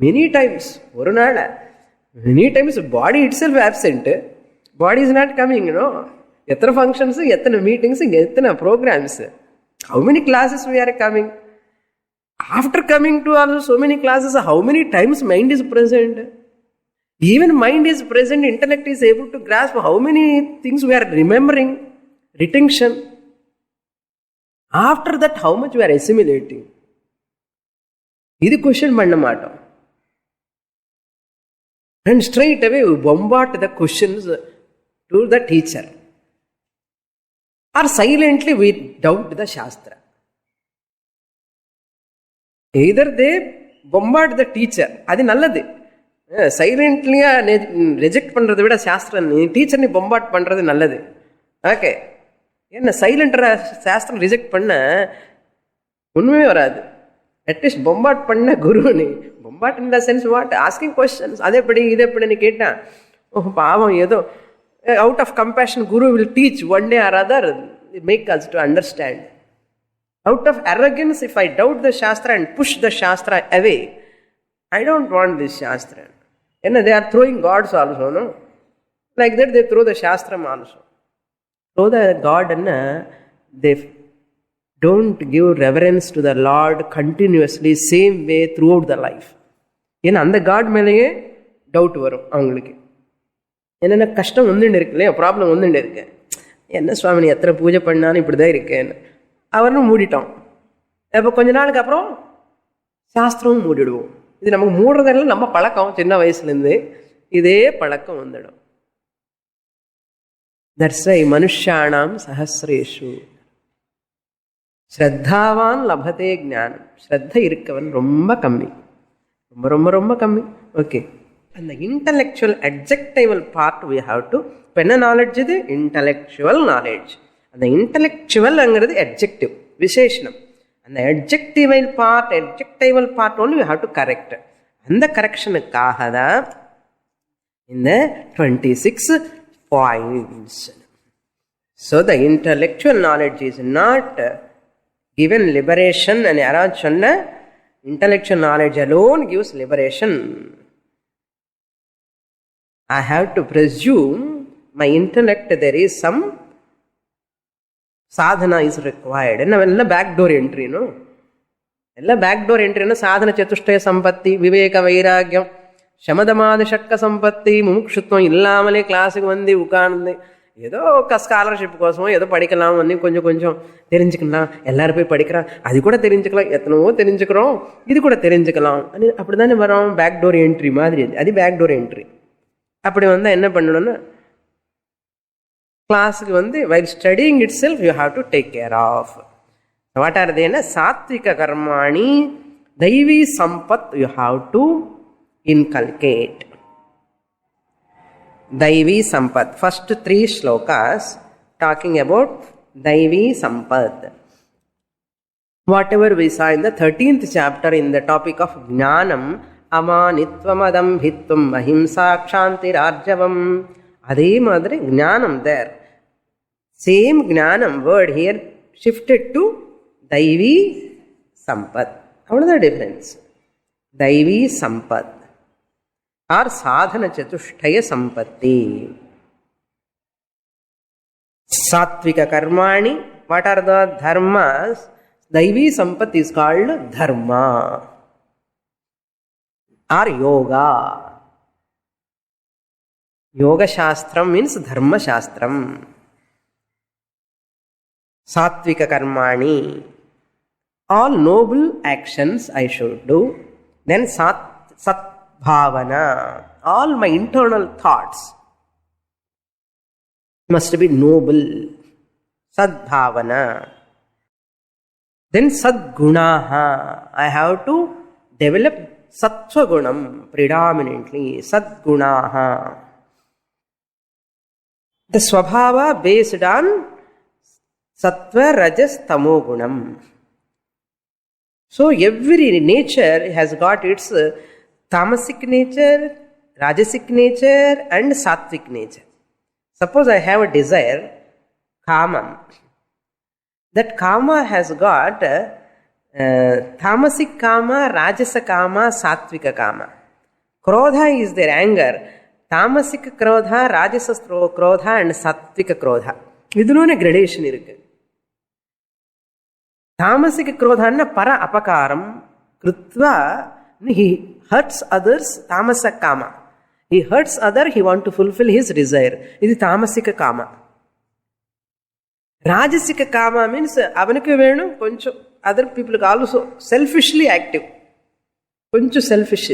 Many times, ஒரு நாள் many times body itself absent, body is not coming. எத்தனை ஃபங்க்ஷன்ஸு, எத்தனை மீட்டிங்ஸு, இங்கே எத்தனை programmes, how many classes we are coming. After coming to also so many classes, how many times mind is present? Even mind is present, intellect is able to grasp how many things we are remembering, retention. After that, how much we are assimilating? இது question பண்ண மாட்டோம். And straight away we bombard the questions to the teacher. Or silently we doubt the Shastra. Either they bombard the teacher, அது நல்லது. சைலண்ட்லியா reject பண்றதை விட சாஸ்திரம் teacher நீ பொம்பாட் பண்றது நல்லது. ஓகே, என்ன சைலண்டா சாஸ்திரம் ரிஜெக்ட் பண்ண ஒண்ணுமே வராது. அட்லீஸ்ட் பொம்பாட் பண்ண குரு நீ bombard in the sense what, asking questions. அது எப்படி இது எப்படின்னு கேட்டா, ஓ பாவம், ஏதோ out of compassion guru will teach one day or other, make us to understand. Out of arrogance, if I doubt the Shastra and push the Shastra away, I don't want this Shastra. And they are throwing gods also, no? Like that they throw the Shastram also. Throw the God and they don't give reverence to the Lord continuously, same way throughout the life. ஏன்னா அந்த God மேலேயே doubt வரும் அவங்களுக்கு. என்னென்ன கஷ்டம் வந்துட்டு இருக்கு இல்லையா, ப்ராப்ளம் வந்துட்டு இருக்கேன், என்ன சுவாமி நீ எத்தனை பூஜை பண்ணாலும் இப்படி தான் இருக்கேன்னு அவரும் மூடிட்டோம். இப்போ கொஞ்ச நாளுக்கு அப்புறம் சாஸ்திரமும் மூடிடுவோம். இது நமக்கு மூடுறதெல்லாம் நம்ம பழக்கம், சின்ன வயசுலேருந்து இதே பழக்கம் வந்துடும். தட்ஸ் வை மனுஷானாம் சஹஸ்ரேஷு ஸ்ரத்தாவான் லபதே ஞானம். ஸ்ரத்த இருக்கவன் ரொம்ப கம்மி, ரொம்ப ரொம்ப ரொம்ப கம்மி. ஓகே, அந்த intellectual adjectival part we have to. இப்போ என்ன நாலேஜ் இது? Intellectual knowledge. அந்த இன்டலெக்சுவல்ங்கிறது அட்ஜெக்டிவ், விசேஷனம். அந்த adjectival part only we have to correct. அந்த கரெக்ஷனுக்காக தான் இந்த 26 points. So the intellectual knowledge is not given liberation. and யாராவது சொன்ன intellectual knowledge alone gives liberation. I have to presume my intellect there is some sadhana is required. ಎಲ್ಲ back door ಎಂಟ್ರಿನು, ಎಲ್ಲ back door ಎಂಟ್ರಿನ ಸಾಧನ ಚತುಷ್ಟಯ ಸಂಪತ್ತಿ, ವಿವೇಕ ವೈರಾಗ್யம், ಶಮದಮಾದ ಷಟ್ಕ ಸಂಪತ್ತಿ, ಮುಮುಕ್ಷುತ್వం இல்லாமலே கிளாஸுக்கு வந்து உட்கார்ந்து ஏதோ ஸ்காலர்ஷிப் கோசமோ ஏதோ படிக்கலாம், வந்து கொஞ்சம் கொஞ்சம் தெரிஞ்சுக்கலாம், எல்லாரும் போய் படிக்கிறான், அது கூட தெரிஞ்சுக்கலாம், எத்தனவோ தெரிஞ்சுக்கிறோம், இது கூட தெரிஞ்சுக்கலாம், அப்படி தானே வரோம். பேக் டோர் என்ட்ரி மாதிரி அது பேக் டோர் என்ட்ரி. அப்படி வந்தால் என்ன பண்ணணும்னா, கிளாஸுக்கு வந்து while studying itself you have to take care of what are தேன்னா சாத்விக கர்மாணி தெய்வீ சம்பத் you have to inculcate. Daivi Sampat. First 3 shlokas talking about Daivi Sampat. Whatever we saw in the 13th chapter in the topic of Jnanam, அமானித்வம் அதம்பித்வம் அஹிம்சா க்ஷாந்திரார்ஜவம். அதே மாதிரி ஞானம் தேர். சேம் ஞானம் வேர்ட் ஹியர் ஷிஃப்டட் டு தைவி சம்பத். அவ்வளோதான் டிஃபரன்ஸ். தைவி சம்பத் ஆர் சாதன சதுஷ்டய சம்பத்தி. சாத்விக கர்மாணி, what are the dharmas? Daivi Sampat is called dharma or yoga. Yoga Shastram means dharma Shastram. Satvika Karmani, all noble actions I should do. Then Sat Bhavana, all my internal thoughts must be noble. Sadbhavana. Then Sadgunaha, I have to develop Sattva Gunam predominantly. Sadgunaha, the Swabhava based on Sattva, Rajas, Tamo Gunam. So every nature has got its tamasic nature, rajasic nature and sattvic nature. Suppose I have a desire, kama. That kama has got tamasic kama, rajasa kama, sattvika kama. Krodha is their anger. Tamasic krodha, rajasa krodha and sattvika krodha. Idunone gradation irukku. Tamasic krodha para apakaram krutva, he hurts others, tamasa kama. He hurts other, he want to fulfill his desire. This is tamasika kama. Rajasika kama means avanukku venu konchu other people also selfishly active. Konchu selfish.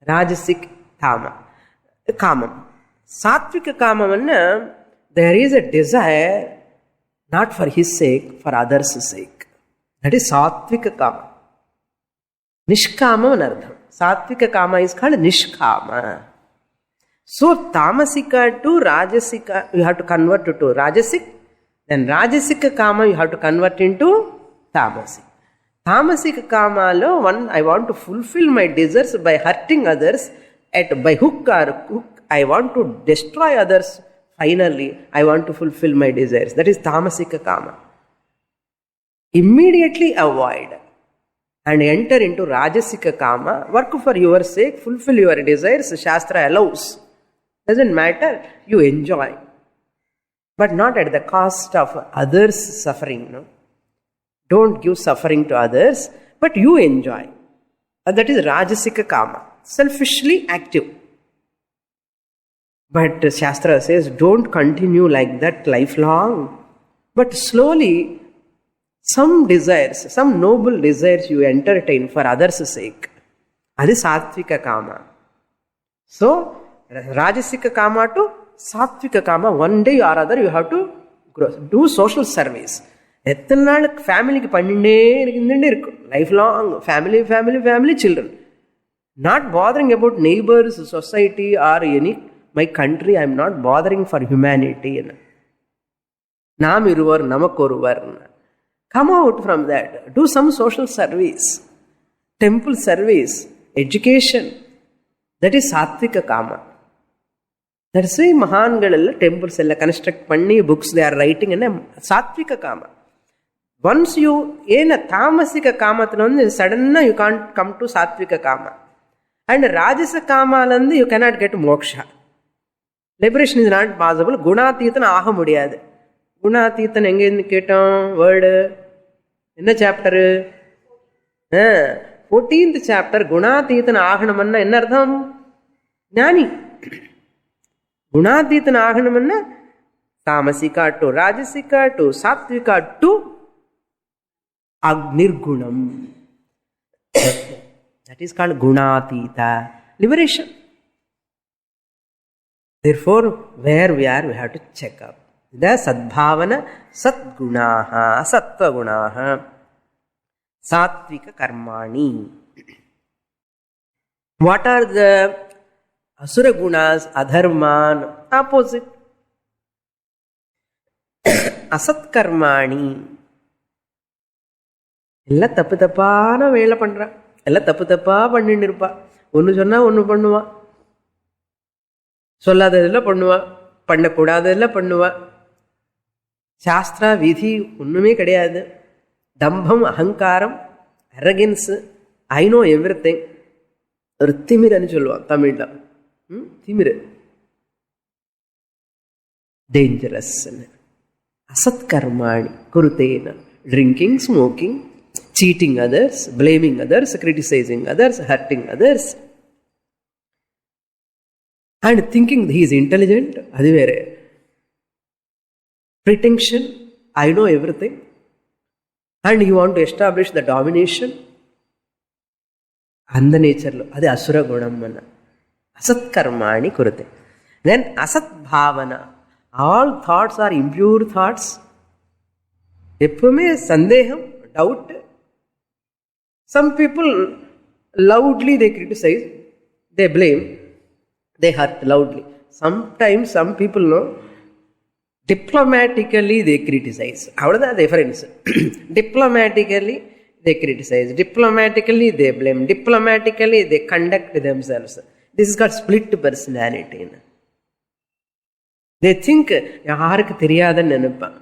Rajasik kama. Sattvika kama manna, there is a desire not for his sake, for others' sake. That is sattvika kama. Nishkama anardham. Sattvika kama is called nishkama. So tamasika to rajasika, you have to convert to rajasik. Then rajasika kama you have to convert into tamasic. Tamasika kama lo, one, I want to fulfill my desires by hurting others. By hook or crook, I want to destroy others. Finally, I want to fulfill my desires. That is tamasika kama. Immediately avoid and enter into rajasika kama. Work for your sake, fulfill your desires. Shastra allows. Doesn't matter, you enjoy. But not at the cost of others' suffering. No? Don't give suffering to others, but you enjoy. And that is rajasika kama. Selfishly active. But Shastra says, don't continue like that lifelong. But slowly, some desires, some noble desires you entertain for others' sake. That is sattvika kama. So, rajasika kama to sattvika kama, one day or other you have to do social service. எத்தனை நாள் ஃபேமிலிக்கு பண்ணிட்டே இருக்கும். Lifelong, family, children. Not bothering about neighbors, society or any, my country, I am not bothering for humanity. நாம் இருவர் நமக்கொருவர். Come out from that. Do some social service, temple service, education. That is sattvika kama. That's why Mahangal temples construct panni, books they are writing in sattvika kama. Once you in a tamasika kama, suddenly you can't come to sattvika kama. And rajasa kama you cannot get moksha. Liberation is not possible. Gunathitan ஆக முடியாது. குணாதீத்தன் எங்க இருந்து கேட்டோம் word? என்ன chapter? 14th chapter. குணாதீத்தன் ஆகணும்னா என்ன அர்த்தம்? ஞானி. குணாதீத்தன் ஆகணும்னா தாமசிகா டு ராஜசிகா டு சாத்விகா டு அக்னிர்குணம். That is called gunatita. Liberation. Therefore, where we are, we have to check up. The sadbhavana, sadgunaha, sattvagunaha, sattvika karmani. What are the asura gunas, adharman? Opposite. Asat karmani. illa tappu tappana vela pandra. எல்லாம் தப்பு தப்பாக பண்ணிட்டு இருப்பா. ஒன்று சொன்னால் ஒன்று பண்ணுவான், சொல்லாததெல்லாம் பண்ணுவான், பண்ணக்கூடாததெல்லாம் பண்ணுவான். சாஸ்திரா விதி ஒன்றுமே கிடையாது. தம்பம், அகங்காரம், arrogance, I know everything. ஒரு திமிரன்னு சொல்லுவான் தமிழ்ல. திமிரு டேஞ்சரஸ். அசத்கர்மாணி குருத்தேன. Drinking, smoking, cheating others, blaming others, criticizing others, hurting others, and thinking he is intelligent, adu vere. Pretension, I know everything, and you want to establish the domination. And the nature lo adu asura gunam mana. Asat karmani kurute. Then asat bhavana, all thoughts are impure thoughts. Eppume sandeham, doubt. Some people loudly they criticize, they blame, they hurt loudly. Sometimes some people know diplomatically they criticize. Avada difference. Diplomatically they criticize, diplomatically they blame, diplomatically they conduct themselves. This is called split personality. They think யாருக்கு தெரியாதுன்னு நினைப்பான்.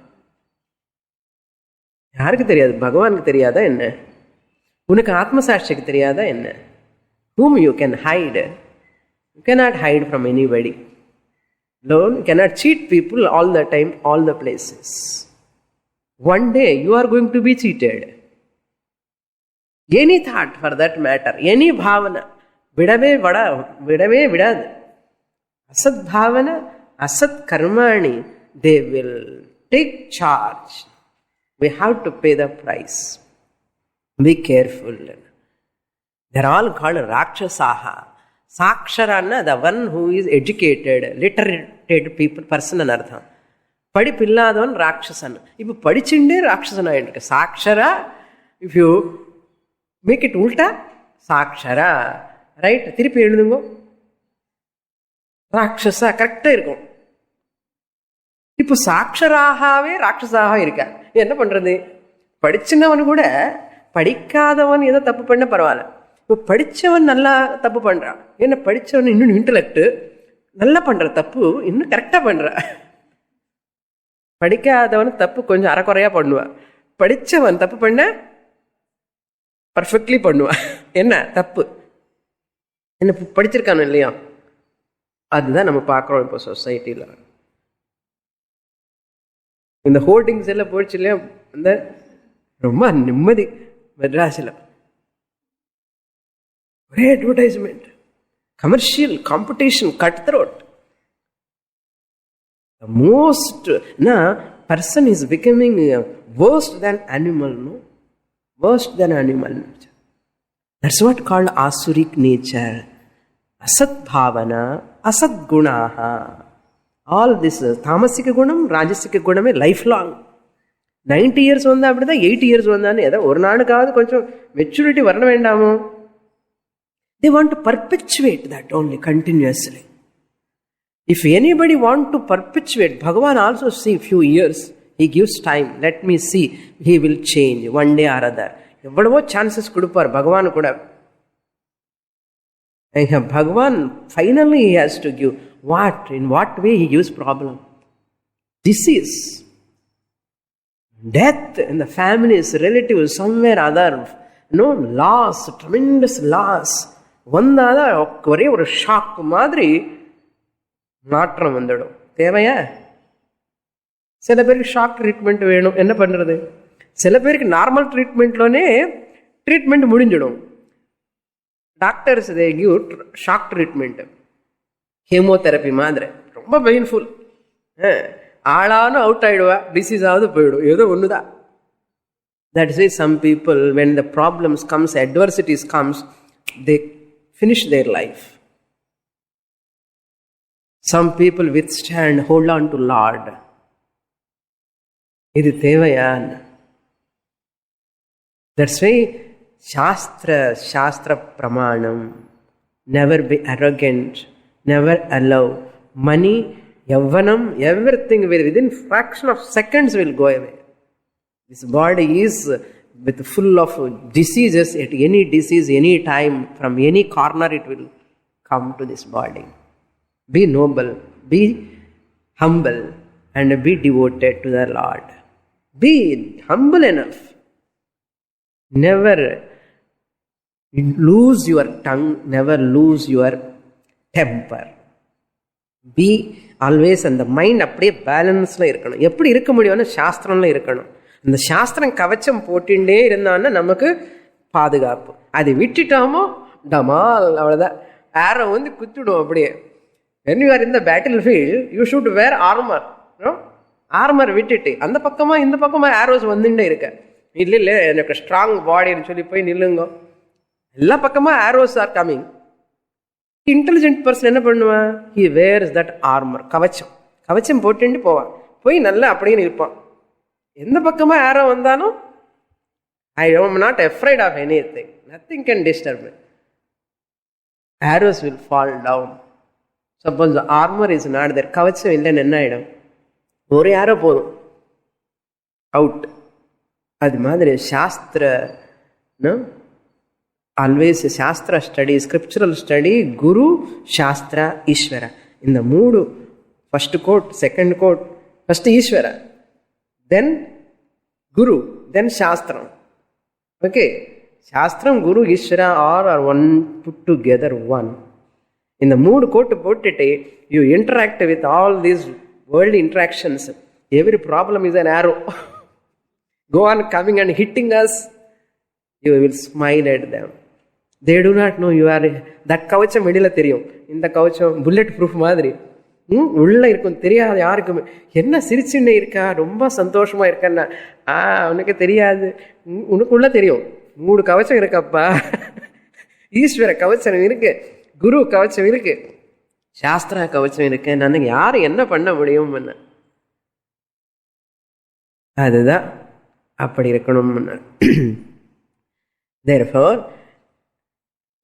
யாருக்கு தெரியாது? பகவானுக்கு தெரியாதா என்ன? உனக்கு ஆத்மசாட்சிக்கு தெரியாதா என்ன? Whom you can hide? You cannot hide from anybody. Alone, you cannot cheat people all the time, all the places. One day you are going to be cheated. Any thought for that matter, any bhavana, vidave vidad. Asat bhavana, asat karmani, they will take charge. We have to pay the price. Be careful. They're all called Rakshasaha. Saksharana, the one who is educated, literated people, person and artham. Padipilladhavan Rakshasan. If you padichinde Rakshasana ayirukku. Sakshara, if you make it ulta, Sakshara. Right? Thirupi eludungo. Rakshasa, correct irukum. இப்போ சாட்சராகவே ராட்சசாக இருக்கா. என்ன பண்றது? படிச்சினவன் கூட படிக்காதவன் ஏதோ தப்பு பண்ண பரவாயில்ல. இப்போ படித்தவன் நல்லா தப்பு பண்ணுறான். என்ன படித்தவன் இன்னும் இன்டலெக்ட் நல்லா பண்ணுற தப்பு இன்னும் கரெக்டாக பண்ணுறான். படிக்காதவன் தப்பு கொஞ்சம் அரைக்குறையாக பண்ணுவான். படித்தவன் தப்பு பண்ண பர்ஃபெக்ட்லி பண்ணுவான். என்ன தப்பு? என்ன படிச்சிருக்கானு இல்லையா? அதுதான் நம்ம பார்க்குறோம் இப்போ சொசைட்டியில். இந்த ஹோர்டிங்ஸ் எல்லாம் போயிடுச்சு இல்லையா? இந்த ரொம்ப நிம்மதி மெட்ராஸில் ஒரே advertisement, commercial competition, cut throat. Most person is becoming worse than animal, no? Worse than animal. That's what called asuric nature. Asat bhavana, asat gunaha. All this தாமசிக்க குணம், ராஜசிக்க குணமே லைஃப் லாங். 90 years வந்தா அப்படிதான், 80 years வந்தான்னு ஏதோ ஒரு நாளுக்காவது கொஞ்சம் maturity வர வேண்டாமோ? They want to perpetuate that only continuously. If anybody want to perpetuate, Bhagavan also see few years, he gives time, let me see, he will change one day or other. எவ்வளவோ chances கொடுப்பார் பகவான் கூட. Bhagavan finally he has to give. What? In what way he gives problem? Disease, death in the families, relatives, somewhere other, no, loss, tremendous loss. வந்தாதான் ஒரே ஒரு shock மாதிரி மாற்றம் வந்துடும். தேவையா? சில பேருக்கு ஷாக் ட்ரீட்மெண்ட் வேணும், என்ன பண்ணுறது? சில பேருக்கு நார்மல் ட்ரீட்மெண்ட்லோனே ட்ரீட்மெண்ட் முடிஞ்சிடும். Doctors they give shock treatment, chemotherapy மாதிரி, ரொம்ப பெயின்ஃபுல். ஆளானும் அவுட் ஆகிடுவா, டிசீஸ் ஆகுது போயிடும், ஏதோ ஒன்று தான். That is why some people, when the problems comes, adversities comes, they finish their life. Some people withstand, hold on to Lord. இது தேவையா? That's why Shastra Pramanam, never be arrogant, never allow money, yavanam, everything will within fraction of seconds will go away. This body is with full of diseases. At any disease, any time, from any corner it will come to this body. Be noble, be humble, and be devoted to the Lord. Be humble enough. Never lose your tongue, never lose your temper. Be always அந்த mind அப்படியே பேலன்ஸ்ல இருக்கணும். எப்படி இருக்க முடியும்னு சாஸ்திரம்ல இருக்கணும். அந்த சாஸ்திரம் கவச்சம் போட்டுட்டே இருந்தான்னா நமக்கு பாதுகாப்பு. அதை விட்டுட்டோமோ டமால், அவ்வளோதான். ஆரோ வந்து குத்திடும் அப்படியே. when you are in the battlefield you should wear armor. Armour விட்டுட்டு அந்த பக்கமா இந்த பக்கமா ஆரோஸ் வந்துட்டே இருக்க. இல்லை எனக்கு ஸ்ட்ராங் பாடின்னு சொல்லி போய் நில்லுங்க. எல்லா பக்கமா arrows are coming. Intelligent person என்ன பண்ணுவான்? he wears that armor. கவச்சம் போட்டுட்டு போவான். போய் நல்லா அப்படியே இருப்பான். எந்த பக்கமா ஆரோ வந்தாலும் I am not afraid of anything. Nothing can disturb me. Arrows will fall down. Suppose the armor is not there, கவச்சம் இல்லைன்னு என்ன ஆயிடும்? ஒரு ஆரோ போதும், அவுட். அது மாதிரி shastra, always shastra study, scriptural study, guru, shastra, Ishvara. இந்த மூணு, first God, second God, first Ishvara, then guru, then shastram. Okay, shastram, guru, Ishvara are one, put together one. இந்த மூணு கோட்டு போட்டுட்டு you interact with all these worldly interactions. Every problem is an arrow. Go on coming and hitting us. You will smile at them. They do not know you are that கவச்சம் வெளியில தெரியும். இந்த கவச்சம் bullet proof மாதிரி உள்ள இருக்கும், தெரியாது யாருக்குமே. என்ன சிரிச்சுன்னே இருக்கா, ரொம்ப சந்தோஷமா இருக்கன்னா, உனக்கு தெரியாது, உனக்குள்ள தெரியும். 3 கவச்சம் இருக்கப்பா. ஈஸ்வர கவச்சம் இருக்கு, குரு கவச்சம் இருக்கு, சாஸ்திரா கவச்சம் இருக்கு. நான் யாரு என்ன பண்ண முடியும்? அதுதான் அப்படி இருக்கணும். Therefore,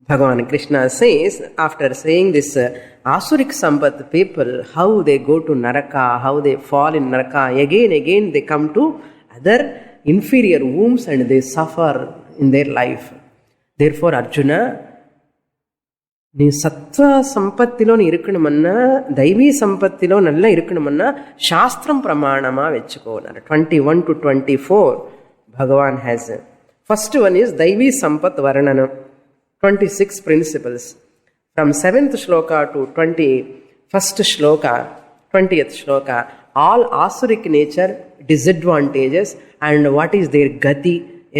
Bhagavan Krishna says, after saying this Asurik Sampat people, how they go to Naraka, how they fall in Naraka, again they come to other inferior wombs and they suffer in their life. Therefore, Arjuna, நீ சத்வ சம்பத்திலோ நீ இருக்கணுமன்னா, தெய்வீ சம்பத்திலோ நல்லா இருக்கணுமன்னா சாஸ்திரம் பிரமாணமா வச்சுக்கோ. 21 to 24 Bhagavan has. First one is தெய்வீ சம்பத் வர்ணனம், 26 principles. From 7th shloka to 21st shloka, 20th shloka, all asuric nature, disadvantages and what is their gati,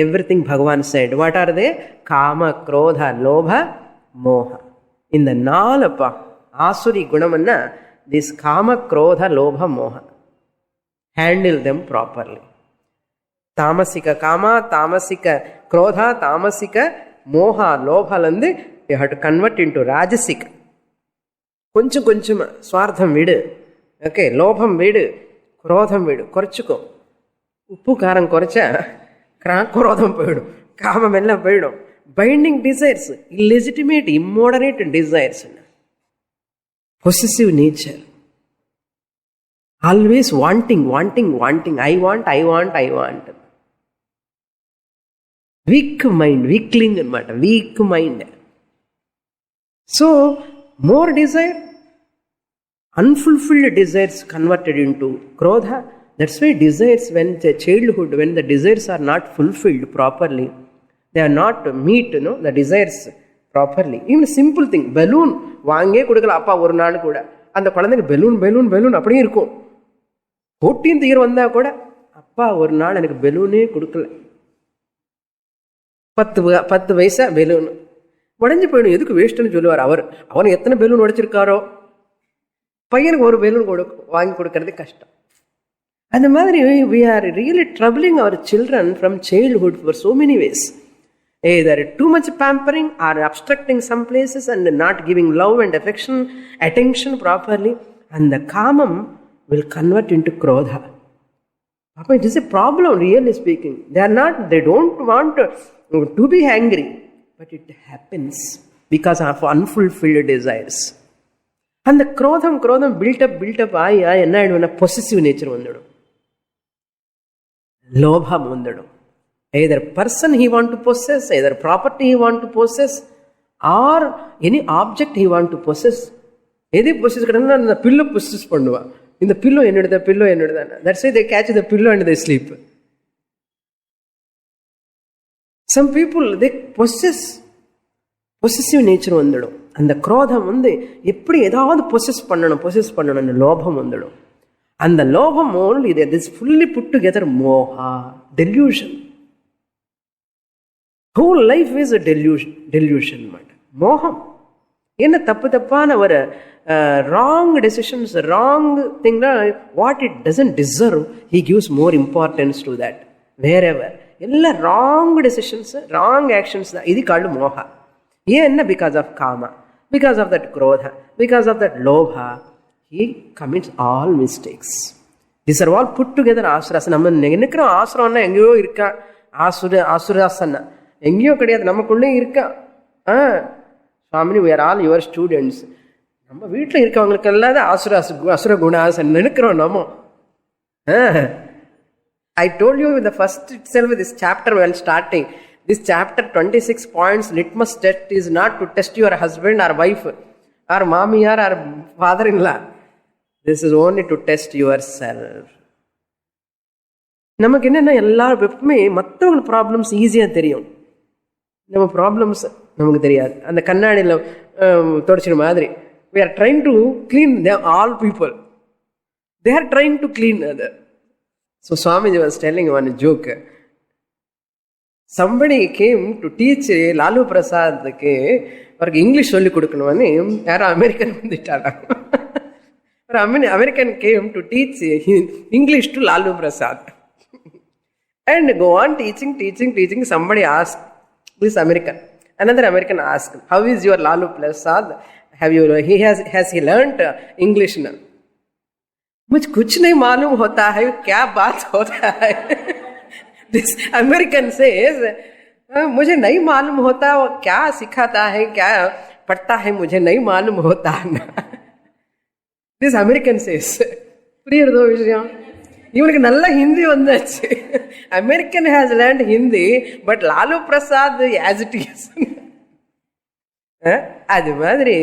everything Bhagavan said. What are they? Kama, Krodha, Lobha, Moha. இந்த 4 ஆசுரி குணம்னா this kama, krodha, lobha, moha. Handle them properly. தாமசிக காமா, தாமசிக குரோதா, தாமசிக மோகா, லோபாலந்து you have to convert into ராஜசிக. கொஞ்சம் கொஞ்சமா சுவார்த்தம் விடு. ஓகே, லோபம் விடு, குரோதம் விடு, குறைச்சிக்கோ. உப்பு காரம் குறைச்சா குரோதம் போயிடும், காமம் எல்லாம் போயிடும். Binding desires, illegitimate, immoderate desires, possessive nature, always wanting. I want. Weak mind, weakling anamata, weak mind. So more desire, unfulfilled desires converted into krodha. That's why desires, when the childhood, when the desires are not fulfilled properly, they are not meet, the desires properly. Even a simple thing, balloon வாங்கே கொடுக்கல அப்பா ஒரு நாள் கூட. அந்த குழந்தைங்க balloon அப்படியே இருக்கும். 14th year வந்தா கூட அப்பா ஒரு நாள் எனக்கு பெலூனே கொடுக்கல. 10 வயசா பெலூன் உடஞ்சி போயிடும். எதுக்கு வேஸ்ட்னு சொல்லுவார் அவர். அவன் எத்தனை பெலூன் உடைச்சிருக்காரோ, பையனுக்கு ஒரு பெலூன் வாங்கி கொடுக்கறது கஷ்டம். அந்த மாதிரி we are really troubling our children from childhood for so many ways. Either too much pampering or obstructing some places and not giving love and affection, attention properly, and the kamam will convert into krodha. Papa, it is a problem, really speaking. They don't want to be angry, but it happens because of unfulfilled desires. And the krodham built up ஆகி என்ன ஆயிடும்னா possessive nature வந்துடும், லோபம் வந்துடும். Either person he want to possess, either property he want to possess, or any object he want to possess. எதை possess பண்ணா அந்த pillow possess பண்ணுவா. இந்த பில்லோ என்னோடது, பில்லோ என்னோடது. That's why they catch the pillow and they sleep. Some people they possessive nature வந்துடும். அந்த குரோதம் எப்படி ஏதாவது பொசஸ் பண்ணணும் லோபம் வந்துடும். அந்த லோபம் only this fully put together moha, delusion. Whole life is a delusion. மோகம். என்ன தப்பான ஒரு wrong decisions, wrong thing, what it doesn't deserve, he gives more importance to that. Wherever எல்லா wrong decisions, wrong actions தான். இது called Moga. ஏன்னா because of kama, because of that krodha, because of that lobha, he commits all mistakes. These are all put together asuras. நம்ம நினைக்கிறோம் ஆசுரம்னா எங்கேயோ இருக்கா, ஆசுராசன்னா எங்கேயோ கிடையாது, நமக்குள்ளே இருக்கா. சுவாமினி, we are all your students. நம்ம வீட்டில் இருக்கவங்களுக்கு எல்லாம் அசுர குணாசன் நினைக்கிறோம் நம்ம. I told you in the first itself, this chapter while starting, this chapter 26 points litmus test is not to test your husband or wife or mamiyar or father-in-law. This is only to test yourself. நமக்கு என்னென்னா எப்பவுமே மற்றவங்க problems ஈஸியாக தெரியும், நம்ம problems நமக்கு தெரியாது. அந்த கண்ணாடியில் தொடச்சின மாதிரி we are trying to clean them, all people. They are trying to clean other. So Swamiji was telling one joke. Somebody came to teach Lalu Prasadக்கு அவருக்கு இங்கிலீஷ் சொல்லி கொடுக்கணும்னு யாரோ அமெரிக்கன் வந்துட்டாங்க. ஒரு American came to teach English to Lalu Prasad. And go on teaching. Somebody asked this American. Another American asked, how is your Lalu Prasad? Has he learnt English now? मुझे कुछ नहीं मालूम होता है, क्या बात होता है. This American says, मुझे नहीं मालूम होता वो क्या सिखाता है, क्या पढ़ता है, मुझे नहीं मालूम होता ना. This American says, புரியுறதோ விஷயம்? இவனுக்கு நல்ல ஹிந்தி வந்தாச்சு. American has learned Hindi, but Lalu Prasad as it is. அது மாதிரி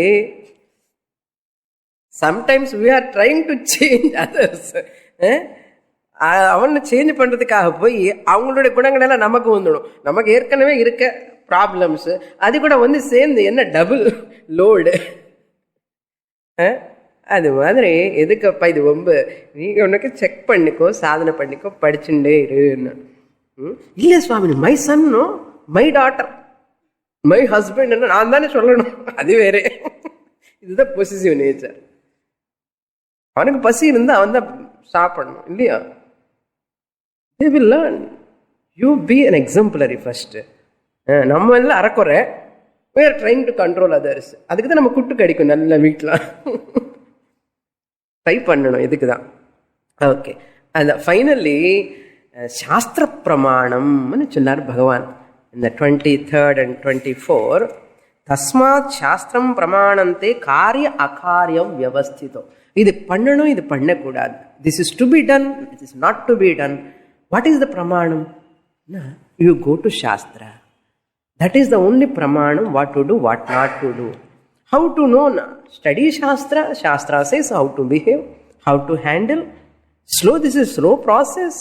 sometimes we are trying to change others. அவனை சேஞ்ச் பண்றதுக்காக போய் அவங்களுடைய குணங்கள் எல்லாம் நமக்கு வந்துடும். நமக்கு ஏற்கனவே இருக்க ப்ராப்ளம்ஸ் அது கூட சேர்ந்து என்ன டபுள் லோடு. அது மாதிரி எதுக்கப்பா இது ரொம்ப, நீங்க உனக்கு செக் பண்ணிக்கோ, சாதனை பண்ணிக்கோ, படிச்சுட்டே இருன்னு. இல்லை சுவாமி, மை சன்னோ, மை டாட்டர், மை ஹஸ்பண்ட் நான் தானே சொல்லணும், அது வேற. இதுதான் பொசிசிவ் நேச்சர். அவனுக்கு பசி இருந்தா அவன் தான் சாப்பிடணும் இல்லையா? They will learn. You be an exemplary first. நம்ம எல்லாம் அறக்குறை, we are trying to control others. அதுக்கு தான் நம்ம குட்டு கிடைக்கும் நல்ல வீட்டில். ட்ரை பண்ணணும், இதுக்கு தான். ஓகே, அந்த ஃபைனலி சாஸ்திர பிரமாணம்னு சொன்னார் பகவான். இந்த 23rd and 24, தஸ்மாத் சாஸ்திரம் பிரமாணந்தே காரிய அகாரியம் வியவஸ்திதம். இது பண்ணணும், இது பண்ணக்கூடாது. This is to be done, this is not to be done. What is the பிரமாணம்? யூ கோ டு சாஸ்திரா. தட் இஸ் த ஒன்லி பிரமாணம். What to do, what not to do. How to know? Study Shastra. Shastra says how to behave, how to handle. This is slow process.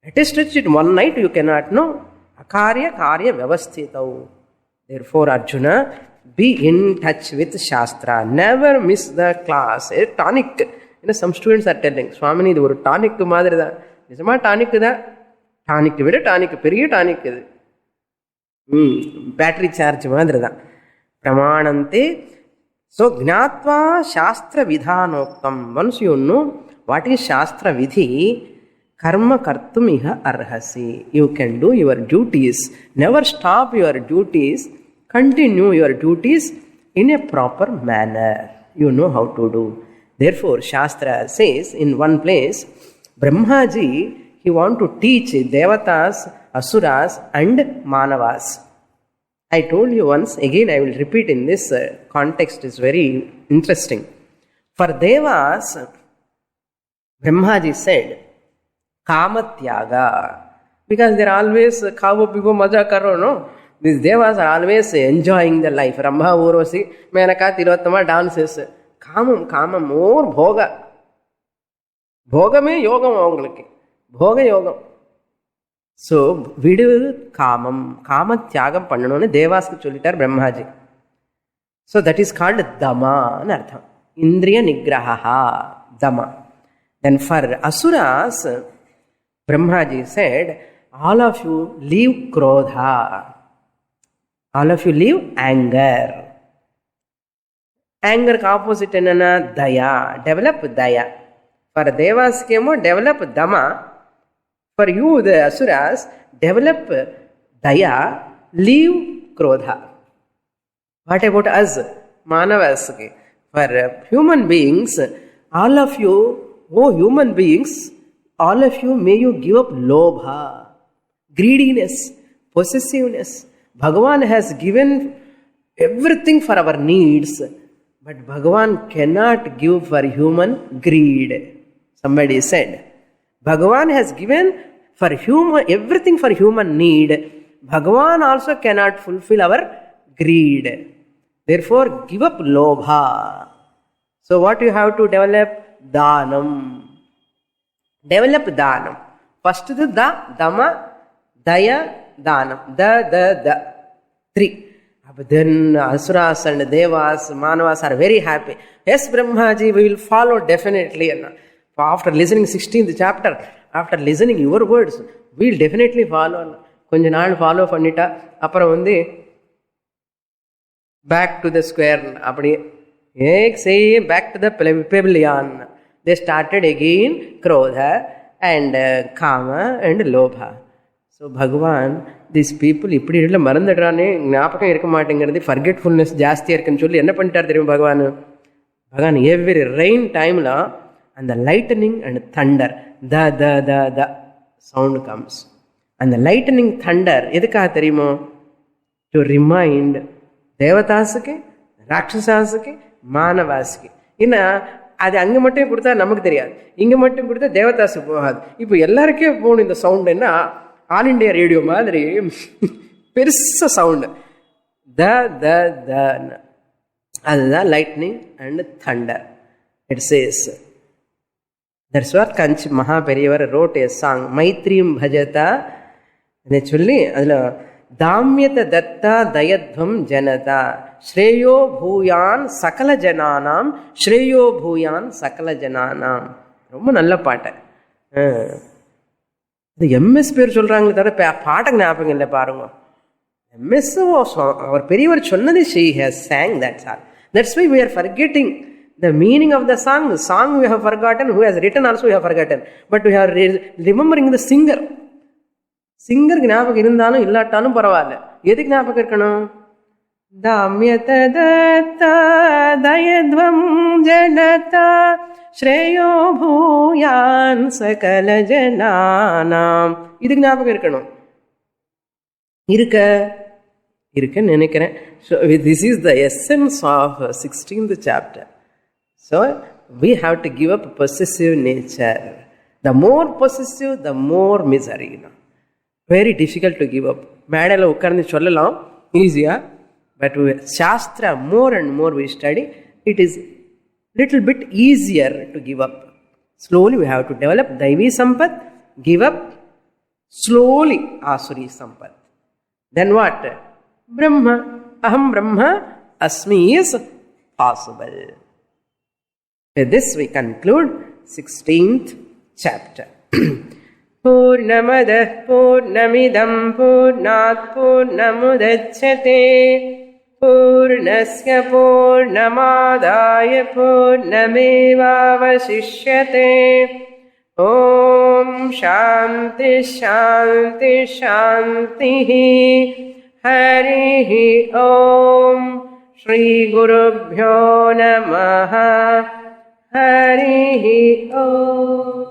Let us stretch it one night, you cannot know. Akarya karya vyavasthitau. Therefore Arjuna, be in touch with Shastra. Never miss the class. A tonic. Some students are telling, Swamini, இது ஒரு tonic மாதிரி தான். நிஜமா tonic தான். Tonic விட tonic பெரிய tonic இது. Battery charge மாதிரி தான். பிரமாணந்தே. So gnatva shastra vidhanoktam. Once you know what is shastra vidhi, karma kartum iha arhasi. You can do your duties. Never stop your duties. Continue your duties in a proper manner. You know how to do. Therefore Shastra says in one place, Brahmaji, he want to teach Devatas, Asuras and Manavas. I told you once, again I will repeat in this context, is very interesting. For Devas, Brahmaji said, Kamatyaga. because they're always khavo pivo maja karo, no? These devas are always enjoying the life. Rambha, Urvasi, Menaka, Tilottama dances. Kamam, more bhoga. Bhoga me yogam avangalukku. Bhoga yogam. So, vidu kamam, kama tyagam pannanonu devasku sollitar Brahmaji. So that is called dama anartham. Indriya nigraha, dama. Then for asuras, Brahmaji said, all of you leave krodha. All of you leave anger. Anger ka opposite enna? Daya. Develop daya. For devas kemo develop dama. For you, the asuras, develop daya, leave krodha. What about us, manavas? For human beings, all of you, oh human beings, all of you, may you give up lobha, greediness, possessiveness. Bhagavan has given everything for our needs, but Bhagavan cannot give for human greed. Somebody said, Bhagavan has given for human everything for human need. Bhagavan also cannot fulfill our greed. Therefore, give up lobha. So what you have to develop? Dhanam. Develop dhanam. First the dama, daya, dhanam. The. 3. But then asuras and devas, manavas are very happy. Yes, Brahmaji, we will follow definitely. After listening 16th chapter, after listening your words, we will definitely follow. கொஞ்ச நாள் follow பண்ணிட்டா அப்புறம் வந்து back to the square. அப்படியே say back to the pavilion. They started again krodha and kama and lobha. So Bhagavan, these people இப்படி இல்லை மறந்துடுறானே, ஞாபகம் இருக்க மாட்டேங்கிறது, ஃபர்கெட்ஃபுல்னஸ் ஜாஸ்தியாக இருக்குன்னு சொல்லி என்ன பண்ணிட்டார் தெரியும் பகவான் எவ்ரி ரெயின் டைமில் அந்த lightning and thunder the sound comes. அந்த லைட்டனிங் தண்டர் எதுக்காக தெரியுமோ? டு ரிமைண்ட் தேவதாஸுக்கு, ராட்சசாஸுக்கு, மானவாஸுக்கு. ஏன்னா அது அங்கே மட்டும் கொடுத்தா நமக்கு தெரியாது, இங்கே மட்டும் கொடுத்தா தேவதாஸுக்கு போகாது. இப்போ எல்லாருக்கே போகணும் இந்த சவுண்டுன்னா, ஆல் இண்டியா ரேடியோ மாதிரி பெருச சவுண்டு த அதுதான் lightning and Thunder. It chase that's what கஞ்சி மகா பெரியவர் ரோட் எ சாங் மைத்ரீம் பஜதா இதை சொல்லி அதில் தாமியத தத்தா தயத்வம் ஜனதா ஸ்ரேயோ பூயான் சகல ஜனானாம் ஸ்ரேயோ பூயான் சகல ஜனானாம். ரொம்ப நல்ல பாட்டை. இது எம்எஸ் பேர் சொல்கிறாங்களே தவிர பாட்டுக்கு ஞாபகம் இல்லை பாருங்க. எம்எஸ் அவர் பெரியவர் சொன்னது she has sang that song. That's why we are forgetting the meaning of the song. The song we have forgotten, who has written also we have forgotten, but we are remembering the singer. சிங்கருக்கு ஞாபகம் இருந்தாலும் இல்லாட்டாலும் பரவாயில்ல. எதுக்கு ஞாபகம் இருக்கணும்? தாமியத தத்தா தயத்வம் ஜனதா ஸ்ரேயோ பூயான் சகல ஜனானாம். இதுக்கு ஞாபகம் இருக்கணும். இருக்குன்னு நினைக்கிறேன். So this is the essence of 16th chapter. So we have to give up possessive nature. The more possessive, the more misery. Very difficult to give up. மேடையில் உட்கார்ந்து சொல்லலாம் ஈஸியா, but Sastra more and more we study, it is little bit easier to give up. Slowly we have to develop Daivi Sampat, give up slowly Asuri Sampat. Then what? Brahma, Aham Brahma Asmi is possible. With this we conclude 16th chapter. Purnamadah Purnamidam Purnat Purnamudachyate Purnasya Purnamadaya Purnamevavasishyate. Om Shanti Shanti Shanti. Harihi Om. Shri Gurubhyo Namaha. Harihi Om.